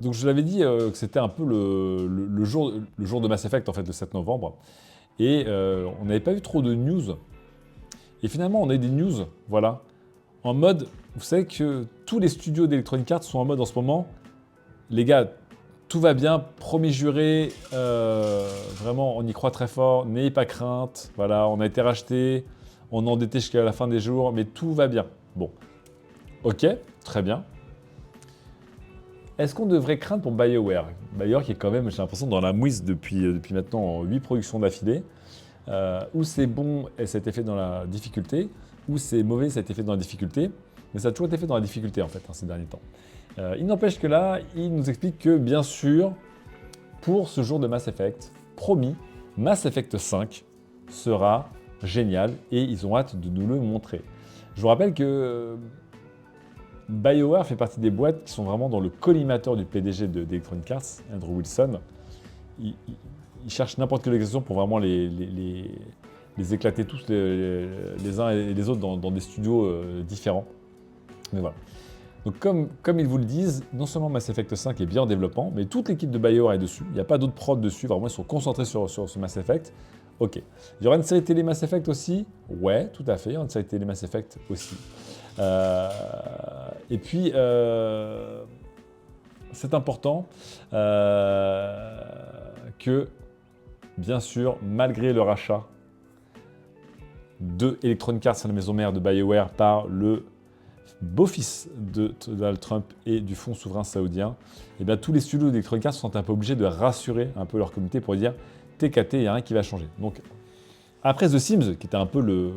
Donc je l'avais dit que c'était un peu le jour de Mass Effect, en fait, le 7 novembre. Et on n'avait pas eu trop de news. Et finalement, on a eu des news, voilà. En mode, vous savez que tous les studios d'Electronic Arts sont en mode en ce moment, les gars, tout va bien, promis juré, vraiment, on y croit très fort, n'ayez pas crainte, voilà, on a été racheté, on est endetté jusqu'à la fin des jours, mais tout va bien. Bon, ok, très bien. Est-ce qu'on devrait craindre pour BioWare? BioWare qui est quand même, j'ai l'impression, dans la mouise depuis maintenant 8 productions d'affilée. Ou c'est bon et ça a été fait dans la difficulté, ou c'est mauvais et ça a été fait dans la difficulté. Mais ça a toujours été fait dans la difficulté en fait, ces derniers temps. Il n'empêche que là, il nous explique que bien sûr, pour ce jour de Mass Effect, promis, Mass Effect 5 sera génial et ils ont hâte de nous le montrer. Je vous rappelle que BioWare fait partie des boîtes qui sont vraiment dans le collimateur du PDG d'Electronic Arts, Andrew Wilson. Il cherche n'importe quelle raison pour vraiment les éclater tous les uns et les autres dans des studios différents. Mais voilà. Donc comme ils vous le disent, non seulement Mass Effect 5 est bien en développement, mais toute l'équipe de BioWare est dessus. Il n'y a pas d'autres prods dessus, vraiment ils sont concentrés sur ce Mass Effect. Ok. Il y aura une série télé Mass Effect aussi? Ouais, tout à fait, il y aura une série télé Mass Effect aussi. Et puis, c'est important que, bien sûr, malgré le rachat de Electronic Arts, la maison mère de BioWare, par le beau-fils de Donald Trump et du fonds souverain saoudien, et bien, tous les studios d'Electronic Arts sont un peu obligés de rassurer un peu leur communauté pour dire TKT, il n'y a rien qui va changer. Donc, après The Sims, qui était un peu le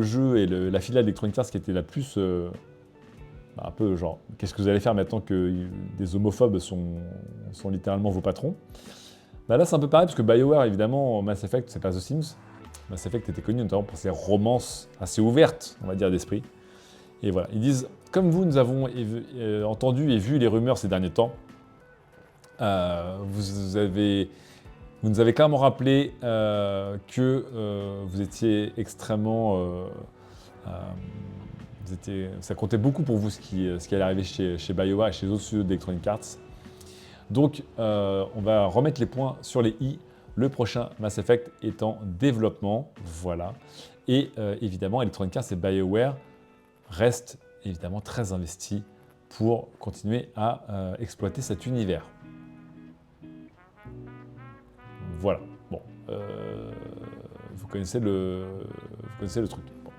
jeu et la filiale d'Electronic Arts qui était la plus... un peu genre, qu'est-ce que vous allez faire maintenant que des homophobes sont littéralement vos patrons? Bah là, c'est un peu pareil, parce que BioWare, évidemment, Mass Effect, c'est pas The Sims. Mass Effect était connu notamment pour ses romances assez ouvertes, on va dire, d'esprit. Et voilà, ils disent, comme vous, nous avons entendu et vu les rumeurs ces derniers temps, vous nous avez quand même rappelé que vous étiez extrêmement... ça comptait beaucoup pour vous ce qui allait arriver chez BioWare et chez les autres studios d'Electronic Arts. Donc, on va remettre les points sur les i. Le prochain Mass Effect est en développement, voilà. Et évidemment, Electronic Arts et BioWare restent évidemment très investis pour continuer à exploiter cet univers. Voilà. Bon, vous connaissez le truc. Bon.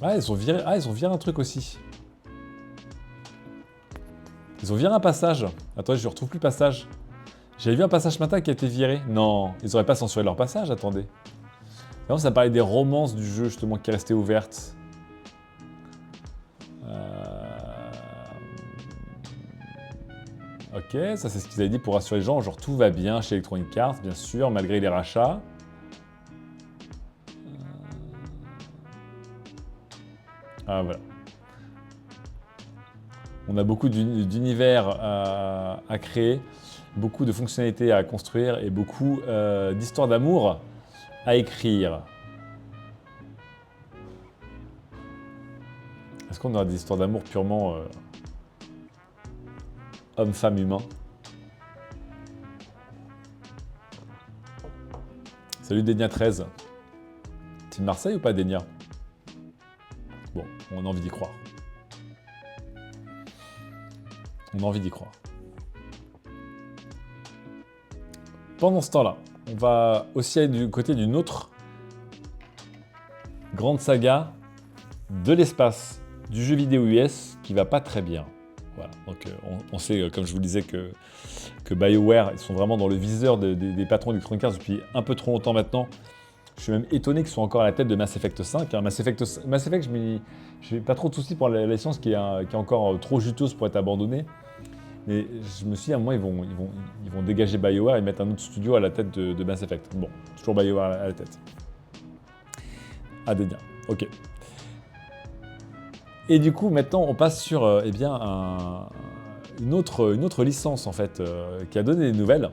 Ah, ils ont viré un truc aussi. Ils ont viré un passage. Attendez, je ne retrouve plus le passage. J'avais vu un passage ce matin qui a été viré. Non, ils n'auraient pas censuré leur passage, attendez. Non, ça parlait des romances du jeu, justement, qui restaient ouvertes. Ok, ça c'est ce qu'ils avaient dit pour rassurer les gens, genre tout va bien chez Electronic Arts, bien sûr, malgré les rachats. Ah voilà. On a beaucoup d'univers à créer, beaucoup de fonctionnalités à construire et beaucoup d'histoires d'amour à écrire. Est-ce qu'on aura des histoires d'amour purement homme, femme, humain? Salut Denia 13. Team Marseille ou pas Denia? Bon, on a envie d'y croire. On a envie d'y croire. Pendant ce temps-là, on va aussi aller du côté d'une autre grande saga de l'espace, du jeu vidéo US qui va pas très bien. Voilà. Donc on sait, comme je vous le disais, que BioWare, ils sont vraiment dans le viseur des patrons d'Electronic Arts depuis un peu trop longtemps maintenant. Je suis même étonné qu'ils soient encore à la tête de Mass Effect 5. Hein. Mass Effect, je n'ai pas trop de soucis pour la licence qui est encore trop juteuse pour être abandonnée. Mais je me suis dit, à un moment, ils vont dégager BioWare et mettre un autre studio à la tête de Mass Effect. Bon, toujours BioWare à la tête. Ah, Dénia. Ok. Et du coup, maintenant, on passe sur eh bien, une autre licence, en fait, qui a donné des nouvelles.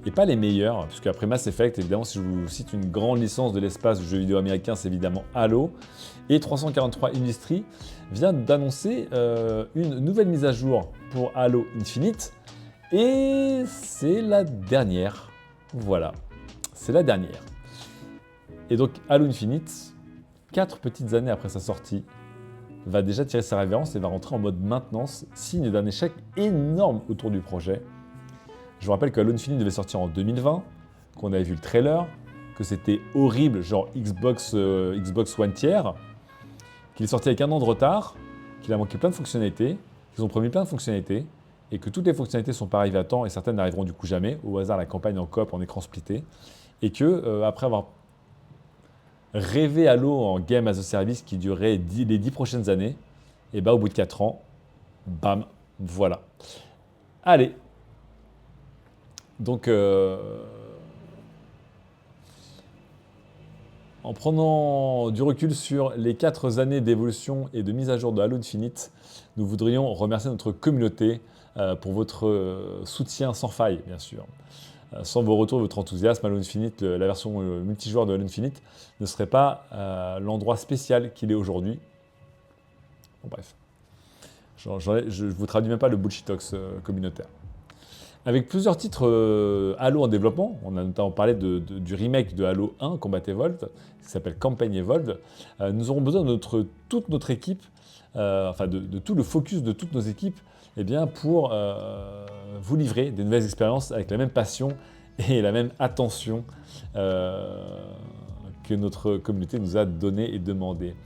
et pas les meilleurs, puisque après Mass Effect, évidemment, si je vous cite une grande licence de l'espace du jeu vidéo américain, c'est évidemment Halo. Et 343 Industries vient d'annoncer une nouvelle mise à jour pour Halo Infinite, et c'est la dernière. Voilà, c'est la dernière. Et donc Halo Infinite, 4 petites années après sa sortie, va déjà tirer sa révérence et va rentrer en mode maintenance, signe d'un échec énorme autour du projet. Je vous rappelle que Halo Infinite devait sortir en 2020, qu'on avait vu le trailer, que c'était horrible, genre Xbox One tiers, qu'il est sorti avec un an de retard, qu'il a manqué plein de fonctionnalités, qu'ils ont promis plein de fonctionnalités, et que toutes les fonctionnalités ne sont pas arrivées à temps, et certaines n'arriveront du coup jamais, au hasard la campagne en coop, en écran splitté, et que, après avoir rêvé Halo en Game as a Service qui durait les 10 prochaines années, et bah au bout de 4 ans, bam, voilà. Allez. Donc, en prenant du recul sur les 4 années d'évolution et de mise à jour de Halo Infinite, nous voudrions remercier notre communauté pour votre soutien sans faille, bien sûr. Sans vos retours, votre enthousiasme, Halo Infinite, la version multijoueur de Halo Infinite, ne serait pas l'endroit spécial qu'il est aujourd'hui. Bon, bref. Je ne vous traduis même pas le bullshitox communautaire. Avec plusieurs titres Halo en développement, on a notamment parlé du remake de Halo 1, Combat Evolved, qui s'appelle Campaign Evolved, nous aurons besoin de toute notre équipe, enfin de tout le focus de toutes nos équipes, eh bien, pour vous livrer des nouvelles expériences avec la même passion et la même attention que notre communauté nous a donné et demandé.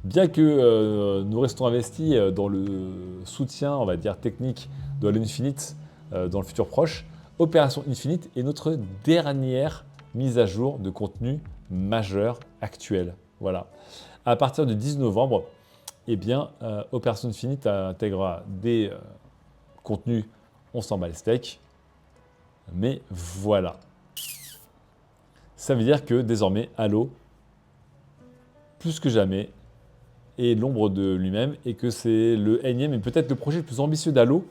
Bien que nous restons investis dans le soutien, on va dire, technique de Halo Infinite, dans le futur proche, Opération Infinite est notre dernière mise à jour de contenu majeur actuel. Voilà. À partir du 10 novembre, eh bien, Opération Infinite intégrera des contenus, on s'en bat les steaks, mais voilà. Ça veut dire que désormais, Halo, plus que jamais, est l'ombre de lui-même et que c'est le énième et peut-être le projet le plus ambitieux d'Halo,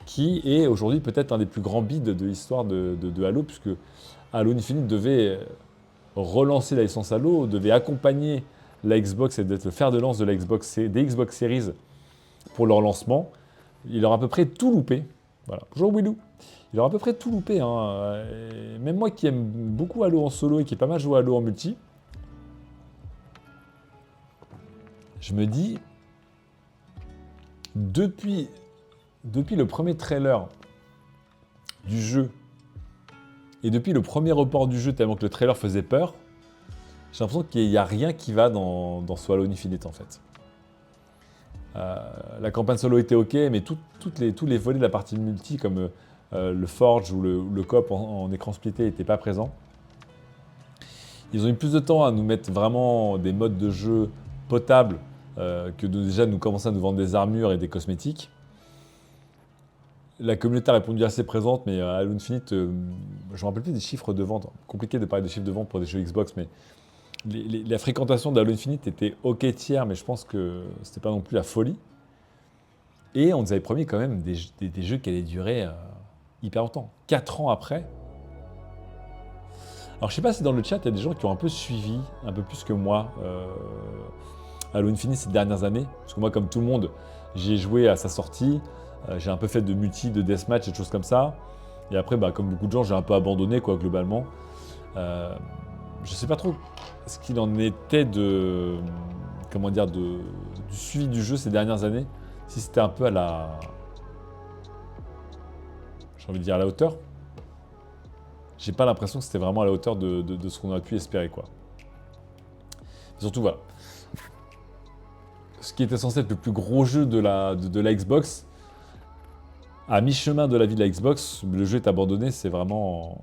qui est aujourd'hui peut-être un des plus grands bids de l'histoire de Halo, puisque Halo Infinite devait relancer la licence Halo, devait accompagner la Xbox et d'être le fer de lance de la Xbox, des Xbox Series pour leur lancement. Il aura à peu près tout loupé. Voilà. Bonjour Willou. Il aura à peu près tout loupé. Hein. Même moi qui aime beaucoup Halo en solo et qui ai pas mal joué à Halo en multi, je me dis, depuis le premier trailer du jeu et depuis le premier report du jeu, tellement que le trailer faisait peur, j'ai l'impression qu'il n'y a rien qui va dans ce Halo Infinite en fait. La campagne solo était ok, mais tous les volets de la partie multi, comme le Forge ou le coop en écran splitté, n'étaient pas présents. Ils ont eu plus de temps à nous mettre vraiment des modes de jeu potables que de déjà nous commencer à nous vendre des armures et des cosmétiques. La communauté a répondu assez présente, mais Halo Infinite, je ne me rappelle plus des chiffres de vente. Compliqué de parler de chiffres de vente pour des jeux Xbox, mais la fréquentation d'Halo Infinite était ok tiers, mais je pense que c'était pas non plus la folie. Et on nous avait promis quand même des jeux qui allaient durer hyper longtemps. 4 ans après. Alors je sais pas si dans le chat, il y a des gens qui ont un peu suivi, un peu plus que moi, Halo Infinite ces dernières années. Parce que moi, comme tout le monde, j'y ai joué à sa sortie. J'ai un peu fait de multi, de deathmatch et de choses comme ça. Et après, comme beaucoup de gens, j'ai un peu abandonné, quoi, globalement. Je sais pas trop ce qu'il en était du suivi du jeu ces dernières années. Si c'était un peu à la... J'ai envie de dire à la hauteur. J'ai pas l'impression que c'était vraiment à la hauteur de ce qu'on aurait pu espérer, quoi. Et surtout, voilà. Ce qui était censé être le plus gros jeu de la Xbox, à mi-chemin de la vie de la Xbox, le jeu est abandonné, c'est vraiment...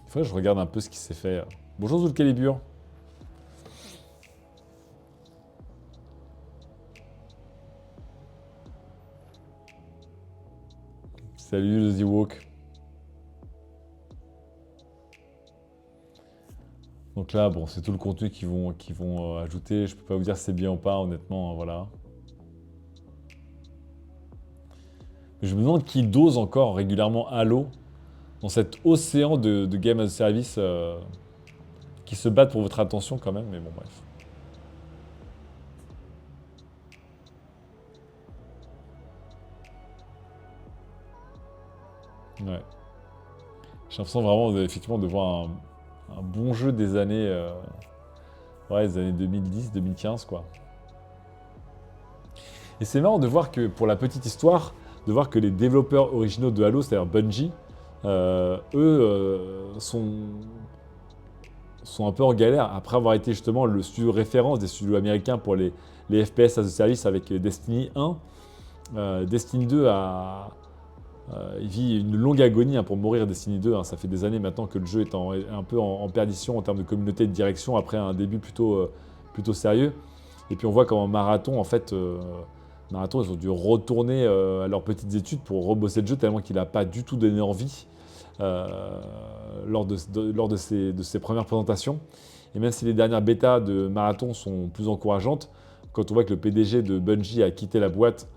Il faudrait que je regarde un peu ce qui s'est fait. Bonjour Zul Calibur. Salut The Walk. Donc là, bon, c'est tout le contenu qu'ils vont ajouter. Je peux pas vous dire si c'est bien ou pas, honnêtement, voilà. Je me demande qui dose encore régulièrement Halo dans cet océan de Game as a Service qui se battent pour votre attention quand même, mais bon, bref. Ouais. J'ai l'impression vraiment effectivement de voir un bon jeu des années, ouais, des années 2010, 2015, quoi. Et c'est marrant de voir que, pour la petite histoire, de voir que les développeurs originaux de Halo, c'est-à-dire Bungie, eux sont un peu en galère après avoir été justement le studio référence des studios américains pour les FPS as a service avec Destiny 1. Destiny 2 il vit une longue agonie pour mourir Destiny 2. Ça fait des années maintenant que le jeu est un peu en perdition en termes de communauté et de direction après un début plutôt sérieux. Et puis on voit comment Marathon, en fait, Marathon, ils ont dû retourner à leurs petites études pour rebosser le jeu tellement qu'il n'a pas du tout donné envie lors de ses premières présentations. Et même si les dernières bêtas de Marathon sont plus encourageantes, quand on voit que le PDG de Bungie a quitté la boîte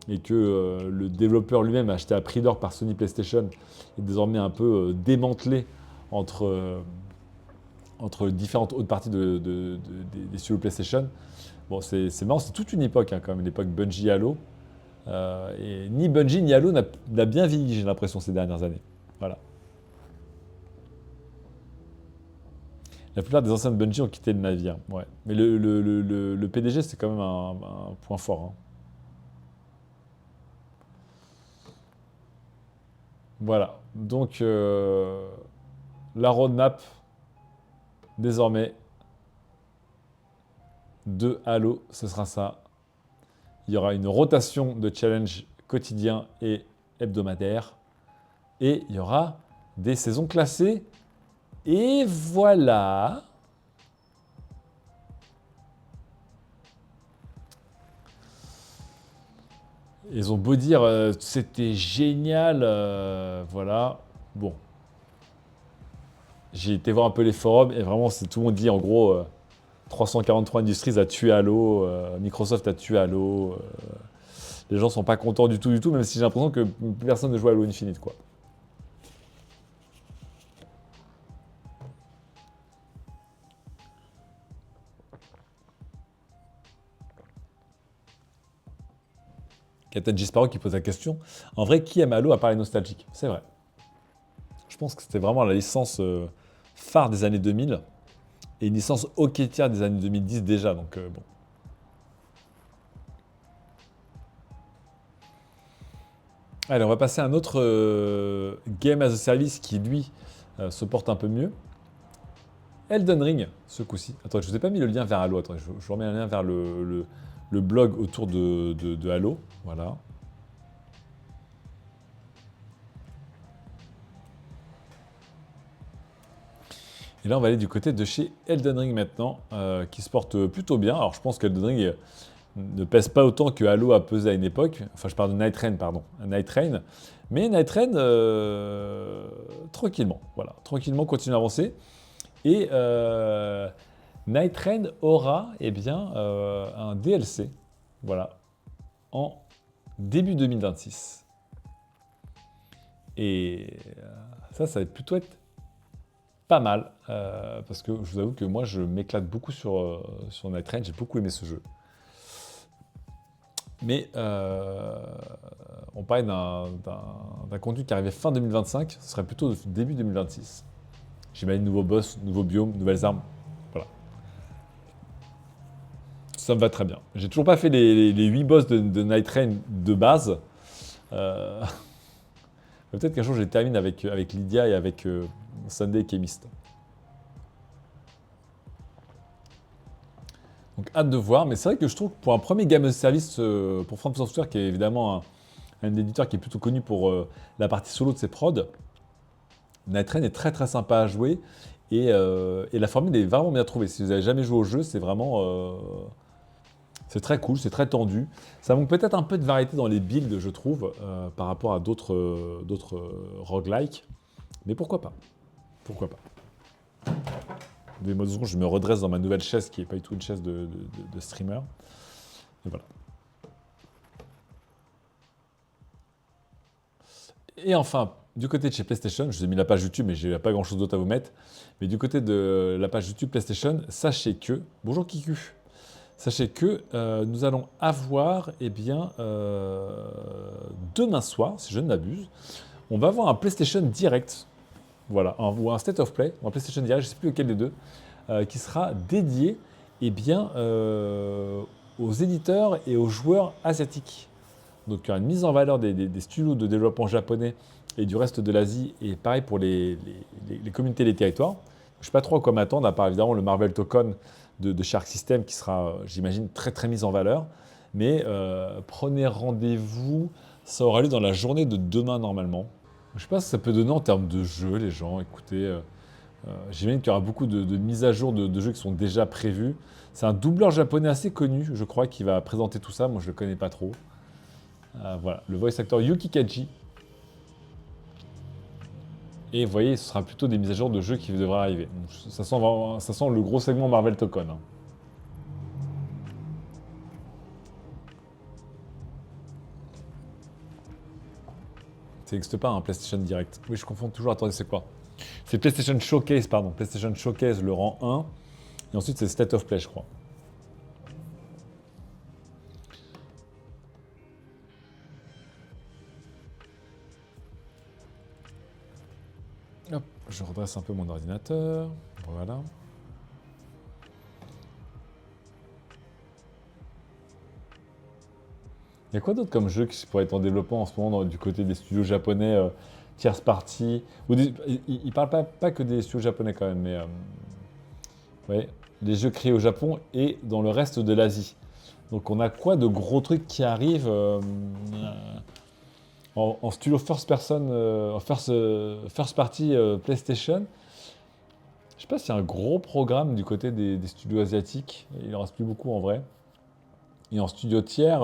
et que le développeur lui-même acheté à prix d'or par Sony PlayStation est désormais un peu démantelé entre différentes autres parties des studios PlayStation. Bon, c'est marrant, c'est toute une époque quand même, l'époque Bungie Halo. Et ni Bungie ni Halo n'a bien vieilli, j'ai l'impression, ces dernières années. Voilà. La plupart des anciens de Bungie ont quitté le navire. Ouais. Mais le PDG, c'est quand même un point fort. Hein. Voilà. Donc, la roadmap, désormais, de Halo, ce sera ça. Il y aura une rotation de challenge quotidien et hebdomadaire. Et il y aura des saisons classées. Et voilà. Ils ont beau dire c'était génial, voilà. Bon. J'ai été voir un peu les forums et vraiment, tout le monde dit en gros 343 Industries a tué Halo, Microsoft a tué Halo. Les gens sont pas contents du tout, même si j'ai l'impression que personne ne joue à Halo Infinite, quoi. Captain J. Sparrow qui pose la question. En vrai, qui aime Halo à part les nostalgiques? C'est vrai. Je pense que c'était vraiment la licence phare des années 2000 et une licence hockeytière des années 2010 déjà, donc bon. Allez, on va passer à un autre Game as a Service qui, lui, se porte un peu mieux. Elden Ring, ce coup-ci. Attends, je vous ai pas mis le lien vers Halo. Attends, je vous remets un lien vers le blog autour de Halo. Voilà. Et là, on va aller du côté de chez Elden Ring maintenant, qui se porte plutôt bien. Alors, je pense qu'Elden Ring ne pèse pas autant que Halo a pesé à une époque. Enfin, je parle de Night Rain, pardon. Night Rain. Mais Night Rain, tranquillement. Voilà, tranquillement, continue à avancer. Et Night Rain aura, eh bien, un DLC. Voilà. En début 2026. Et ça va plutôt être pas mal, parce que je vous avoue que moi, je m'éclate beaucoup sur Night Rain, j'ai beaucoup aimé ce jeu. Mais on parlait d'un contenu qui arrivait fin 2025, ce serait plutôt début 2026. J'imagine nouveaux boss, nouveaux biomes, nouvelles armes, voilà. Ça me va très bien. J'ai toujours pas fait les 8 boss de Night Rain de base. Peut-être qu'un jour je les termine avec Lydia et avec Sunday Chemist. Donc hâte de voir, mais c'est vrai que je trouve que pour un premier game as a service pour From Software, qui est évidemment un éditeur qui est plutôt connu pour la partie solo de ses prods, Night Rain est très très sympa à jouer et la formule est vraiment bien trouvée. Si vous n'avez jamais joué au jeu, c'est vraiment c'est très cool, c'est très tendu. Ça manque peut-être un peu de variété dans les builds, je trouve, par rapport à d'autres roguelikes, mais pourquoi pas? Pourquoi pas? Des modes secondes, je me redresse dans ma nouvelle chaise qui n'est pas du tout une chaise de streamer. Et voilà. Et enfin, du côté de chez PlayStation, je vous ai mis la page YouTube, mais j'ai pas grand-chose d'autre à vous mettre. Mais du côté de la page YouTube PlayStation, sachez que... Bonjour Kiku. Sachez que nous allons avoir, eh bien, demain soir, si je ne m'abuse, on va avoir un PlayStation Direct, voilà, ou un State of Play, ou un PlayStation Direct, je ne sais plus lequel des deux, qui sera dédié, eh bien, aux éditeurs et aux joueurs asiatiques. Donc il y aura une mise en valeur des studios de développement japonais et du reste de l'Asie, et pareil pour les communautés et les territoires. Je ne sais pas trop à quoi m'attendre, à part évidemment le Marvel Token de Shark System qui sera, j'imagine, très très mis en valeur. Mais prenez rendez-vous, ça aura lieu dans la journée de demain normalement. Je ne sais pas ce que ça peut donner en termes de jeux, les gens. Écoutez, j'imagine qu'il y aura beaucoup de mises à jour de jeux qui sont déjà prévus. C'est un doubleur japonais assez connu, je crois, qui va présenter tout ça. Moi, je ne le connais pas trop. Voilà, le voice actor Yuki Kaji. Et vous voyez, ce sera plutôt des mises à jour de jeux qui devraient arriver. Donc, ça sent le gros segment Marvel Token. Hein. Ça n'existe pas un PlayStation Direct. Oui, je confonds toujours. Attendez, c'est quoi? C'est PlayStation Showcase, pardon. PlayStation Showcase, le rang 1. Et ensuite, c'est State of Play, je crois. Hop, je redresse un peu mon ordinateur. Voilà. Il y a quoi d'autre comme jeu qui pourrait être en développement en ce moment du côté des studios japonais tierce partie ils parlent pas que des studios japonais quand même, mais ouais, des jeux créés au Japon et dans le reste de l'Asie. Donc on a quoi de gros trucs qui arrivent en studio first person, first party PlayStation. Je sais pas s'il y a un gros programme du côté des studios asiatiques. Il en reste plus beaucoup en vrai. Et en studio tiers,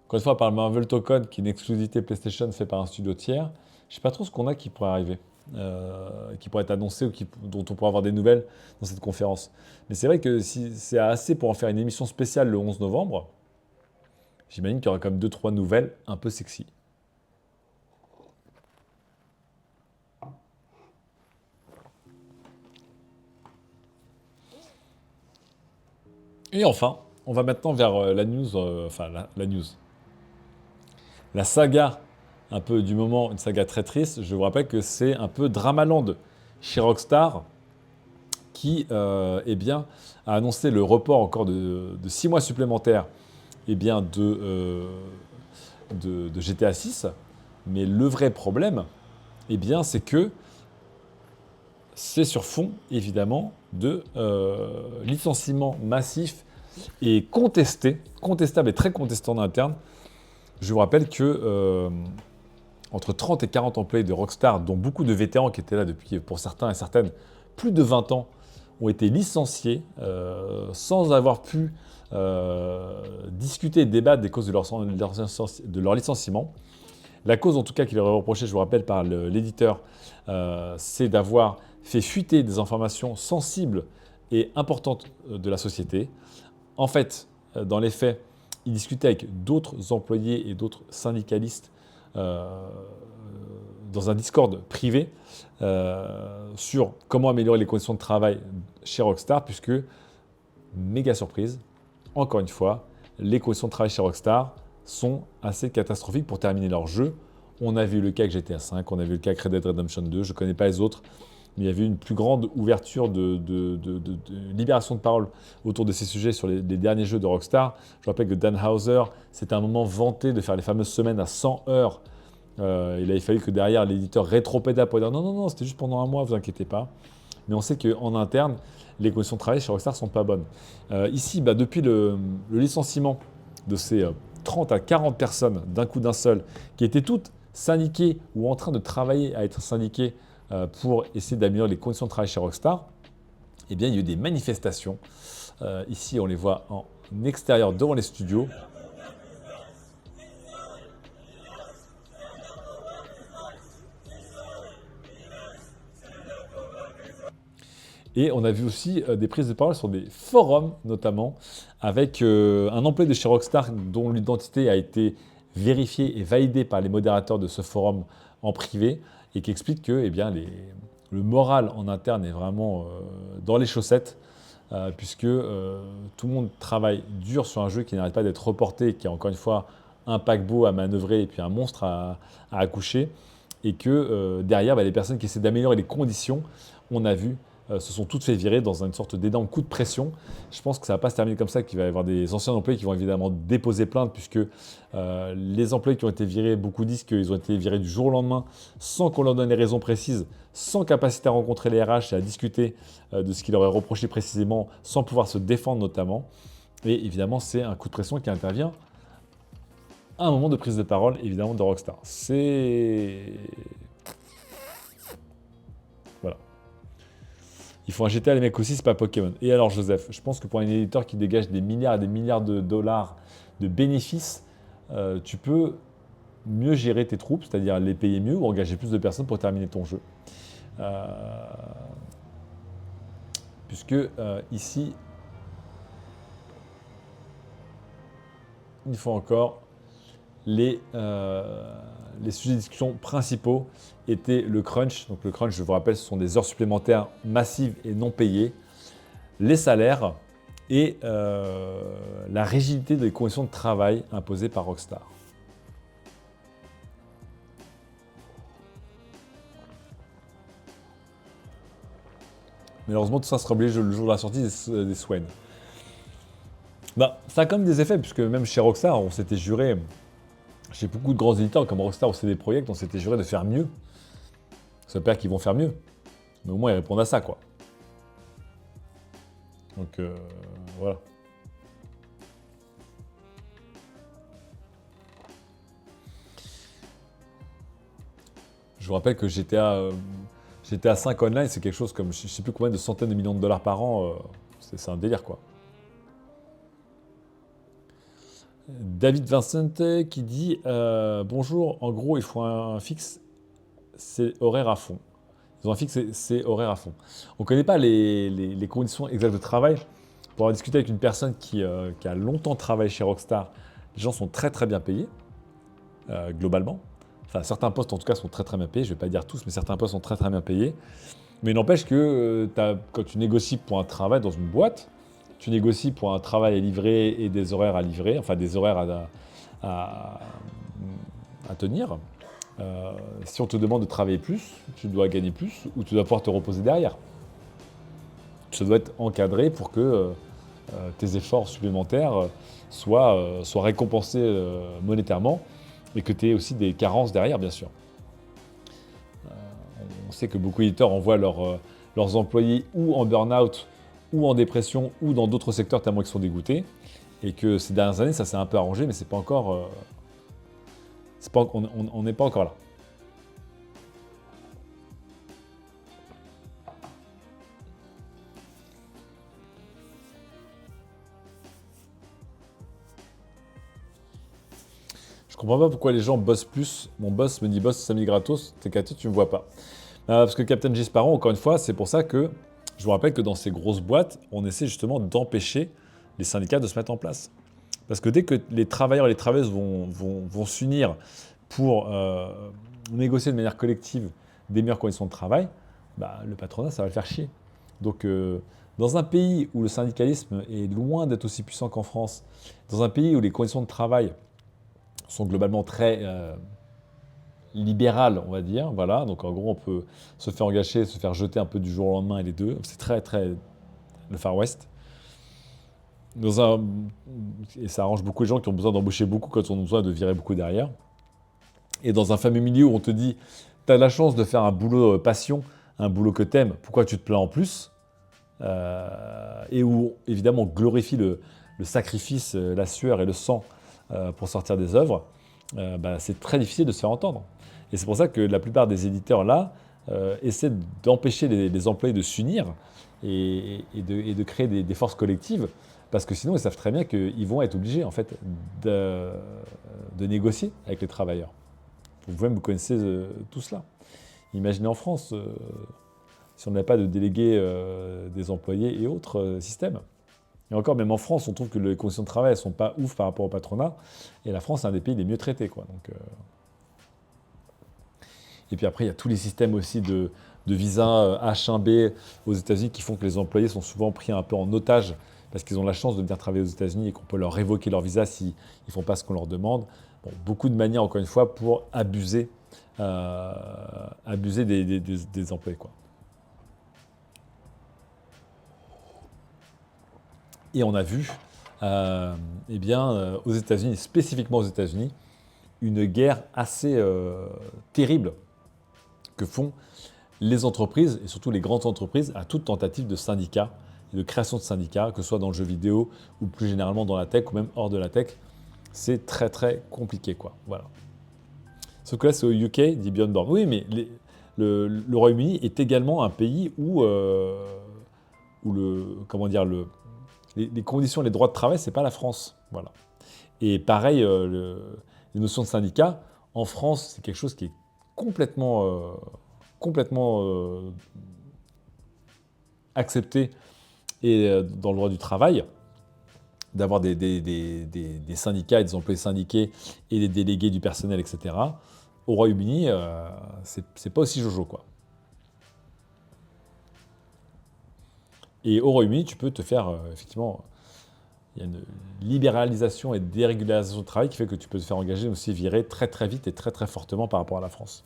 encore une fois, par le Marvel Token, qui est une exclusivité PlayStation fait par un studio tiers, je sais pas trop ce qu'on a qui pourrait arriver, qui pourrait être annoncé ou dont on pourrait avoir des nouvelles dans cette conférence. Mais c'est vrai que si c'est assez pour en faire une émission spéciale le 11 novembre, j'imagine qu'il y aura comme 2-3 nouvelles un peu sexy. Et enfin, on va maintenant vers la news, enfin la news. La saga un peu du moment, une saga très triste. Je vous rappelle que c'est un peu Dramaland chez Rockstar qui eh bien, a annoncé le report encore de 6 mois supplémentaires eh bien, de GTA 6. Mais le vrai problème, eh bien, c'est que c'est sur fond, évidemment, de licenciements massifs et contestable et très contesté en interne. Je vous rappelle que entre 30 et 40 employés de Rockstar, dont beaucoup de vétérans qui étaient là depuis, pour certains et certaines, plus de 20 ans, ont été licenciés sans avoir pu discuter et débattre des causes de leur licenciement. La cause, en tout cas, qui leur est reprochée, je vous rappelle, par l'éditeur, c'est d'avoir fait fuiter des informations sensibles et importantes de la société. En fait, dans les faits, ils discutaient avec d'autres employés et d'autres syndicalistes dans un Discord privé sur comment améliorer les conditions de travail chez Rockstar, puisque, méga surprise, encore une fois, les conditions de travail chez Rockstar sont assez catastrophiques pour terminer leur jeu. On a vu le cas avec GTA V, on a vu le cas avec Red Dead Redemption 2, je ne connais pas les autres, mais il y avait une plus grande ouverture de libération de parole autour de ces sujets sur les derniers jeux de Rockstar. Je rappelle que Dan Houser, c'était un moment vanté de faire les fameuses semaines à 100 heures. Il avait fallu que derrière l'éditeur rétropédale pour dire non, c'était juste pendant un mois, vous inquiétez pas. Mais on sait qu'en interne, les conditions de travail chez Rockstar ne sont pas bonnes. Ici, depuis le licenciement de ces 30 à 40 personnes d'un coup d'un seul, qui étaient toutes syndiquées ou en train de travailler à être syndiquées pour essayer d'améliorer les conditions de travail chez Rockstar, eh bien, il y a eu des manifestations. Ici, on les voit en extérieur devant les studios. Et on a vu aussi des prises de parole sur des forums, notamment, avec un employé de chez Rockstar dont l'identité a été vérifié et validé par les modérateurs de ce forum en privé et qui explique que eh bien, le moral en interne est vraiment dans les chaussettes puisque tout le monde travaille dur sur un jeu qui n'arrête pas d'être reporté, qui a encore une fois un paquebot à manœuvrer et puis un monstre à accoucher et que derrière, les personnes qui essaient d'améliorer les conditions, on a vu, se sont toutes fait virer dans une sorte d'énorme coup de pression. Je pense que ça ne va pas se terminer comme ça, qu'il va y avoir des anciens employés qui vont évidemment déposer plainte, puisque les employés qui ont été virés, beaucoup disent qu'ils ont été virés du jour au lendemain, sans qu'on leur donne les raisons précises, sans capacité à rencontrer les RH et à discuter de ce qu'ils leur auraient reproché précisément, sans pouvoir se défendre notamment. Et évidemment, c'est un coup de pression qui intervient à un moment de prise de parole, évidemment, de Rockstar. Voilà. Il faut un GTA, les mecs aussi, c'est pas Pokémon. Et alors, Joseph, je pense que pour un éditeur qui dégage des milliards et des milliards de dollars de bénéfices, tu peux mieux gérer tes troupes, c'est-à-dire les payer mieux ou engager plus de personnes pour terminer ton jeu. Puisque ici, une fois encore, les sujets de discussion principaux étaient le crunch. Donc le crunch, je vous rappelle, ce sont des heures supplémentaires massives et non payées, les salaires et la rigidité des conditions de travail imposées par Rockstar. Malheureusement, tout ça sera oublié le jour de la sortie des Swain. Ça a quand même des effets, puisque même chez Rockstar, on s'était juré, chez beaucoup de grands éditeurs comme Rockstar ou CD Projekt, on s'était juré de faire mieux. Ça veut pas dire qu'ils vont faire mieux, mais au moins ils répondent à ça, quoi. Donc voilà. Je vous rappelle que GTA 5 Online, c'est quelque chose comme, je ne sais plus combien de centaines de millions de dollars par an. C'est un délire, quoi. David Vincent qui dit bonjour, en gros, il faut un fixe, c'est horaire à fond. Ils ont un fixe, c'est horaire à fond. On ne connaît pas les conditions exactes de travail. Pour avoir discuté avec une personne qui a longtemps travaillé chez Rockstar, les gens sont très très bien payés, globalement. Enfin, certains postes en tout cas sont très très bien payés. Je ne vais pas dire tous, mais certains postes sont très très bien payés. Mais il n'empêche que quand tu négocies pour un travail dans une boîte, tu négocies pour un travail à livrer et des horaires à livrer, enfin des horaires à tenir. Si on te demande de travailler plus, tu dois gagner plus ou tu dois pouvoir te reposer derrière. Ça doit être encadré pour que tes efforts supplémentaires soient récompensés monétairement et que tu aies aussi des carences derrière, bien sûr. On sait que beaucoup d'éditeurs envoient leurs employés ou en burn-out, ou en dépression, ou dans d'autres secteurs tellement qu'ils sont dégoûtés. Et que ces dernières années, ça s'est un peu arrangé, mais c'est pas encore. On n'est pas encore là. Je comprends pas pourquoi les gens bossent plus. Mon boss me dit boss samedi gratos, t'es caté, tu me vois pas. Parce que Captain J. Sparrow, encore une fois, c'est pour ça que je vous rappelle que dans ces grosses boîtes, on essaie justement d'empêcher les syndicats de se mettre en place. Parce que dès que les travailleurs et les travailleuses vont s'unir pour négocier de manière collective des meilleures conditions de travail, le patronat, ça va le faire chier. Donc, dans un pays où le syndicalisme est loin d'être aussi puissant qu'en France, dans un pays où les conditions de travail sont globalement très libérales, on va dire, voilà, donc en gros, on peut se faire engager, se faire jeter un peu du jour au lendemain, et les deux, c'est très, très le Far West. Et ça arrange beaucoup les gens qui ont besoin d'embaucher beaucoup quand on a besoin de virer beaucoup derrière. Et dans un fameux milieu où on te dit, tu as la chance de faire un boulot passion, un boulot que t'aimes, pourquoi tu te plains en plus et où évidemment on glorifie le sacrifice, la sueur et le sang pour sortir des œuvres, c'est très difficile de se faire entendre. Et c'est pour ça que la plupart des éditeurs là essaient d'empêcher les employés de s'unir et de créer des forces collectives, parce que sinon ils savent très bien qu'ils vont être obligés en fait de négocier avec les travailleurs. Vous-même, vous connaissez tout cela. Imaginez en France, si on n'avait pas de délégués des employés et autres systèmes. Et encore, même en France, on trouve que les conditions de travail, elles sont pas ouf par rapport au patronat. Et la France, c'est un des pays les mieux traités, quoi. Donc, et puis après, il y a tous les systèmes aussi de visa H1B aux États-Unis qui font que les employés sont souvent pris un peu en otage parce qu'ils ont la chance de venir travailler aux États-Unis et qu'on peut leur révoquer leur visa s'ils ne font pas ce qu'on leur demande. Bon, beaucoup de manières, encore une fois, pour euh, abuser des employés, quoi. Et on a vu, eh bien, aux États-Unis, spécifiquement aux États-Unis, une guerre assez terrible que font les entreprises, et surtout les grandes entreprises, à toute tentative de syndicat et de création de syndicats, que ce soit dans le jeu vidéo ou plus généralement dans la tech ou même hors de la tech. C'est très très compliqué, quoi. Voilà. Sauf que là, c'est au UK, dit Björn Borg. Oui, mais le Royaume-Uni est également un pays où comment dire, les conditions, les droits de travail, c'est pas la France. Voilà. Et pareil, les notions de syndicat, en France, c'est quelque chose qui est complètement accepté et dans le droit du travail, d'avoir des syndicats et des employés syndiqués et des délégués du personnel, etc. Au Royaume-Uni, c'est pas aussi jojo, quoi. Et au Royaume-Uni, tu peux te faire, effectivement, il y a une libéralisation et dérégularisation du travail qui fait que tu peux te faire engager, mais aussi virer très très vite et très très fortement par rapport à la France.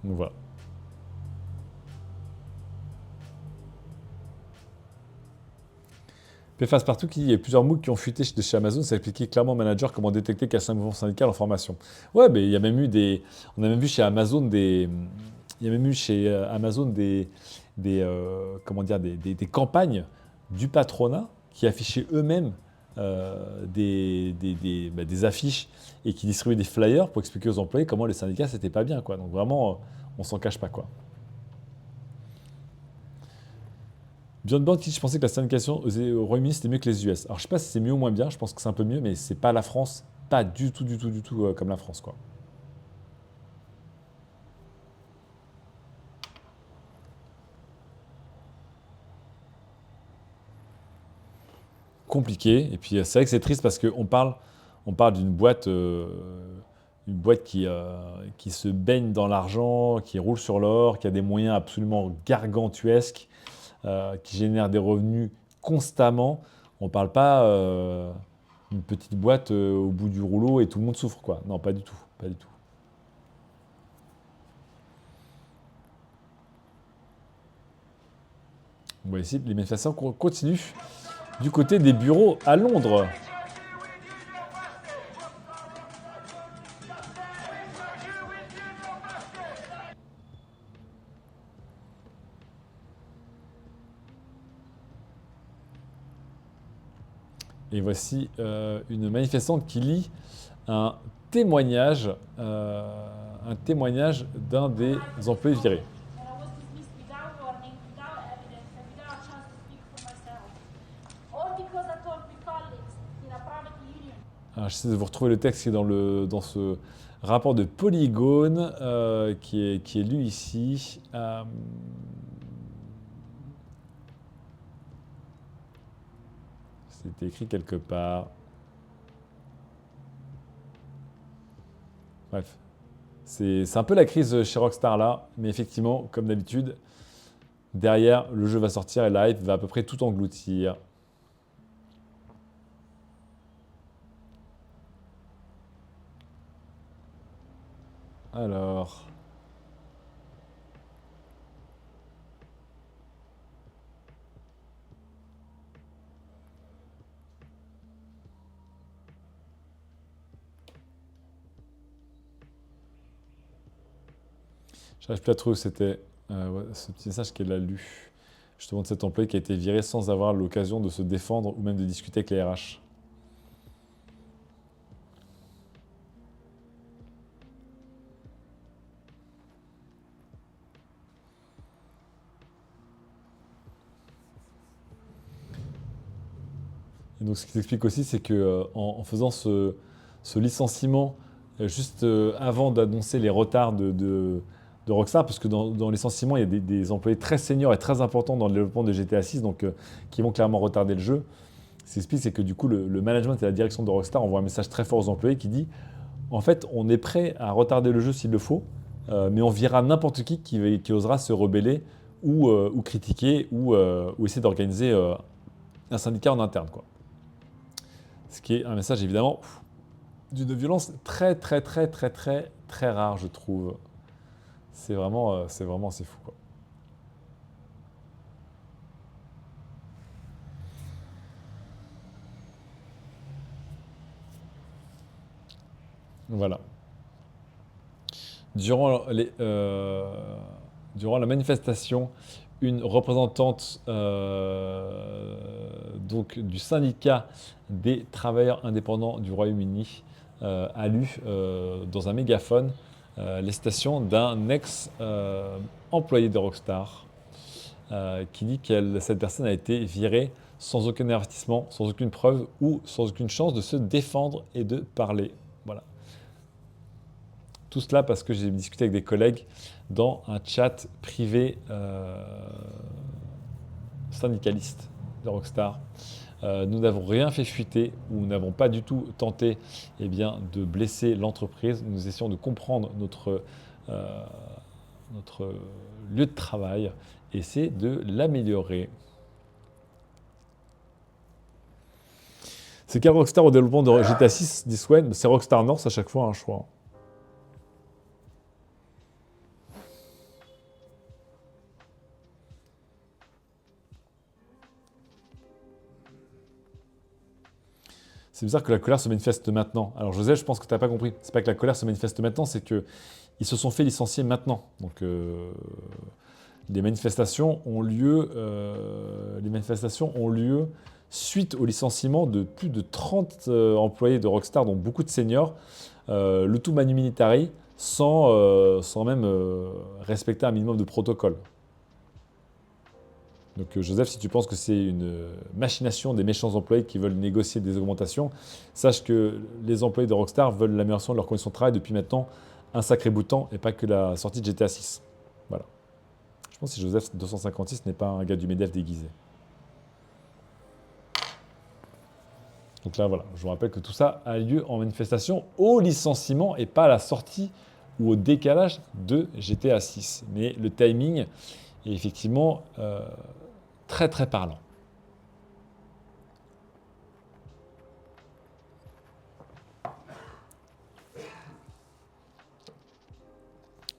Donc voilà. PFAS partout qui dit il y a plusieurs MOOC qui ont fuité de chez Amazon, ça expliquait clairement au manager comment détecter qu'il y a un mouvement syndical en formation. Ouais, mais il y a même eu on a même vu chez Amazon il y a même eu chez Amazon comment dire, des campagnes du patronat qui affichaient eux-mêmes des affiches et qui distribuaient des flyers pour expliquer aux employés comment les syndicats c'était pas bien, quoi. Donc vraiment, on s'en cache pas, quoi. Beyond Board, je pensais que la syndication au Royaume-Uni c'était mieux que les US. Alors je sais pas si c'est mieux ou moins bien, je pense que c'est un peu mieux, mais c'est pas la France, pas du tout comme la France, quoi. Compliqué. Et puis c'est vrai que c'est triste parce on parle d'une boîte qui se baigne dans l'argent, qui roule sur l'or, qui a des moyens absolument gargantuesques, qui génère des revenus constamment. On ne parle pas d'une petite boîte au bout du rouleau et tout le monde souffre, quoi. Non, pas du tout, pas du tout. Bon, ici, les manifestations continuent du côté des bureaux à Londres. Et voici une manifestante qui lit un témoignage, un témoignage d'un des employés virés. And I was dismissed without warning, without evidence, and without a chance to speak for myself. All because I told my colleagues in a private union. Alors, j'essaie de vous retrouver le texte qui est dans ce rapport de Polygone qui est lu ici. C'était écrit quelque part. Bref. C'est un peu la crise chez Rockstar là, mais effectivement, comme d'habitude, derrière, le jeu va sortir et la hype va à peu près tout engloutir. Alors. J'arrive plus à trouver où c'était ouais, ce petit message qu'elle a lu. Justement de cet employé qui a été viré sans avoir l'occasion de se défendre ou même de discuter avec les RH. Et donc ce qui s'explique aussi, c'est que en faisant ce licenciement juste avant d'annoncer les retards de Rockstar, parce que dans licenciement, il y a des employés très seniors et très importants dans le développement de GTA 6, donc qui vont clairement retarder le jeu. Ce qui explique, c'est que du coup, le management et la direction de Rockstar envoient un message très fort aux employés qui dit, en fait, on est prêt à retarder le jeu s'il le faut, mais on virera n'importe qui osera se rebeller ou critiquer ou essayer d'organiser un syndicat en interne, quoi. Ce qui est un message évidemment d'une violence très très très très très très rare, je trouve. C'est vraiment assez fou, quoi. Voilà. Durant, durant la manifestation, une représentante donc, du syndicat des travailleurs indépendants du Royaume-Uni a lu dans un mégaphone les citations d'un ex-employé de Rockstar qui dit que cette personne a été virée sans aucun avertissement, sans aucune preuve ou sans aucune chance de se défendre et de parler. Voilà. Tout cela parce que j'ai discuté avec des collègues dans un chat privé syndicaliste de Rockstar. Nous n'avons rien fait fuiter ou nous n'avons pas du tout tenté de blesser l'entreprise. Nous essayons de comprendre notre lieu de travail et c'est de l'améliorer. C'est quel Rockstar au développement de GTA 6 dit Swen? C'est Rockstar North à chaque fois, hein, je crois. C'est bizarre que la colère se manifeste maintenant. Alors Joseph, je pense que tu n'as pas compris. C'est pas que la colère se manifeste maintenant, c'est qu'ils se sont fait licencier maintenant. Donc les manifestations ont lieu suite au licenciement de plus de 30 employés de Rockstar, dont beaucoup de seniors, le tout manu militari, sans même respecter un minimum de protocole. Donc Joseph, si tu penses que c'est une machination des méchants employés qui veulent négocier des augmentations, sache que les employés de Rockstar veulent l'amélioration de leurs conditions de travail depuis maintenant un sacré bout de temps et pas que la sortie de GTA 6. Voilà. Je pense que Joseph 256 n'est pas un gars du MEDEF déguisé. Donc là, voilà, je vous rappelle que tout ça a lieu en manifestation au licenciement et pas à la sortie ou au décalage de GTA 6. Mais le timing est effectivement très très parlant.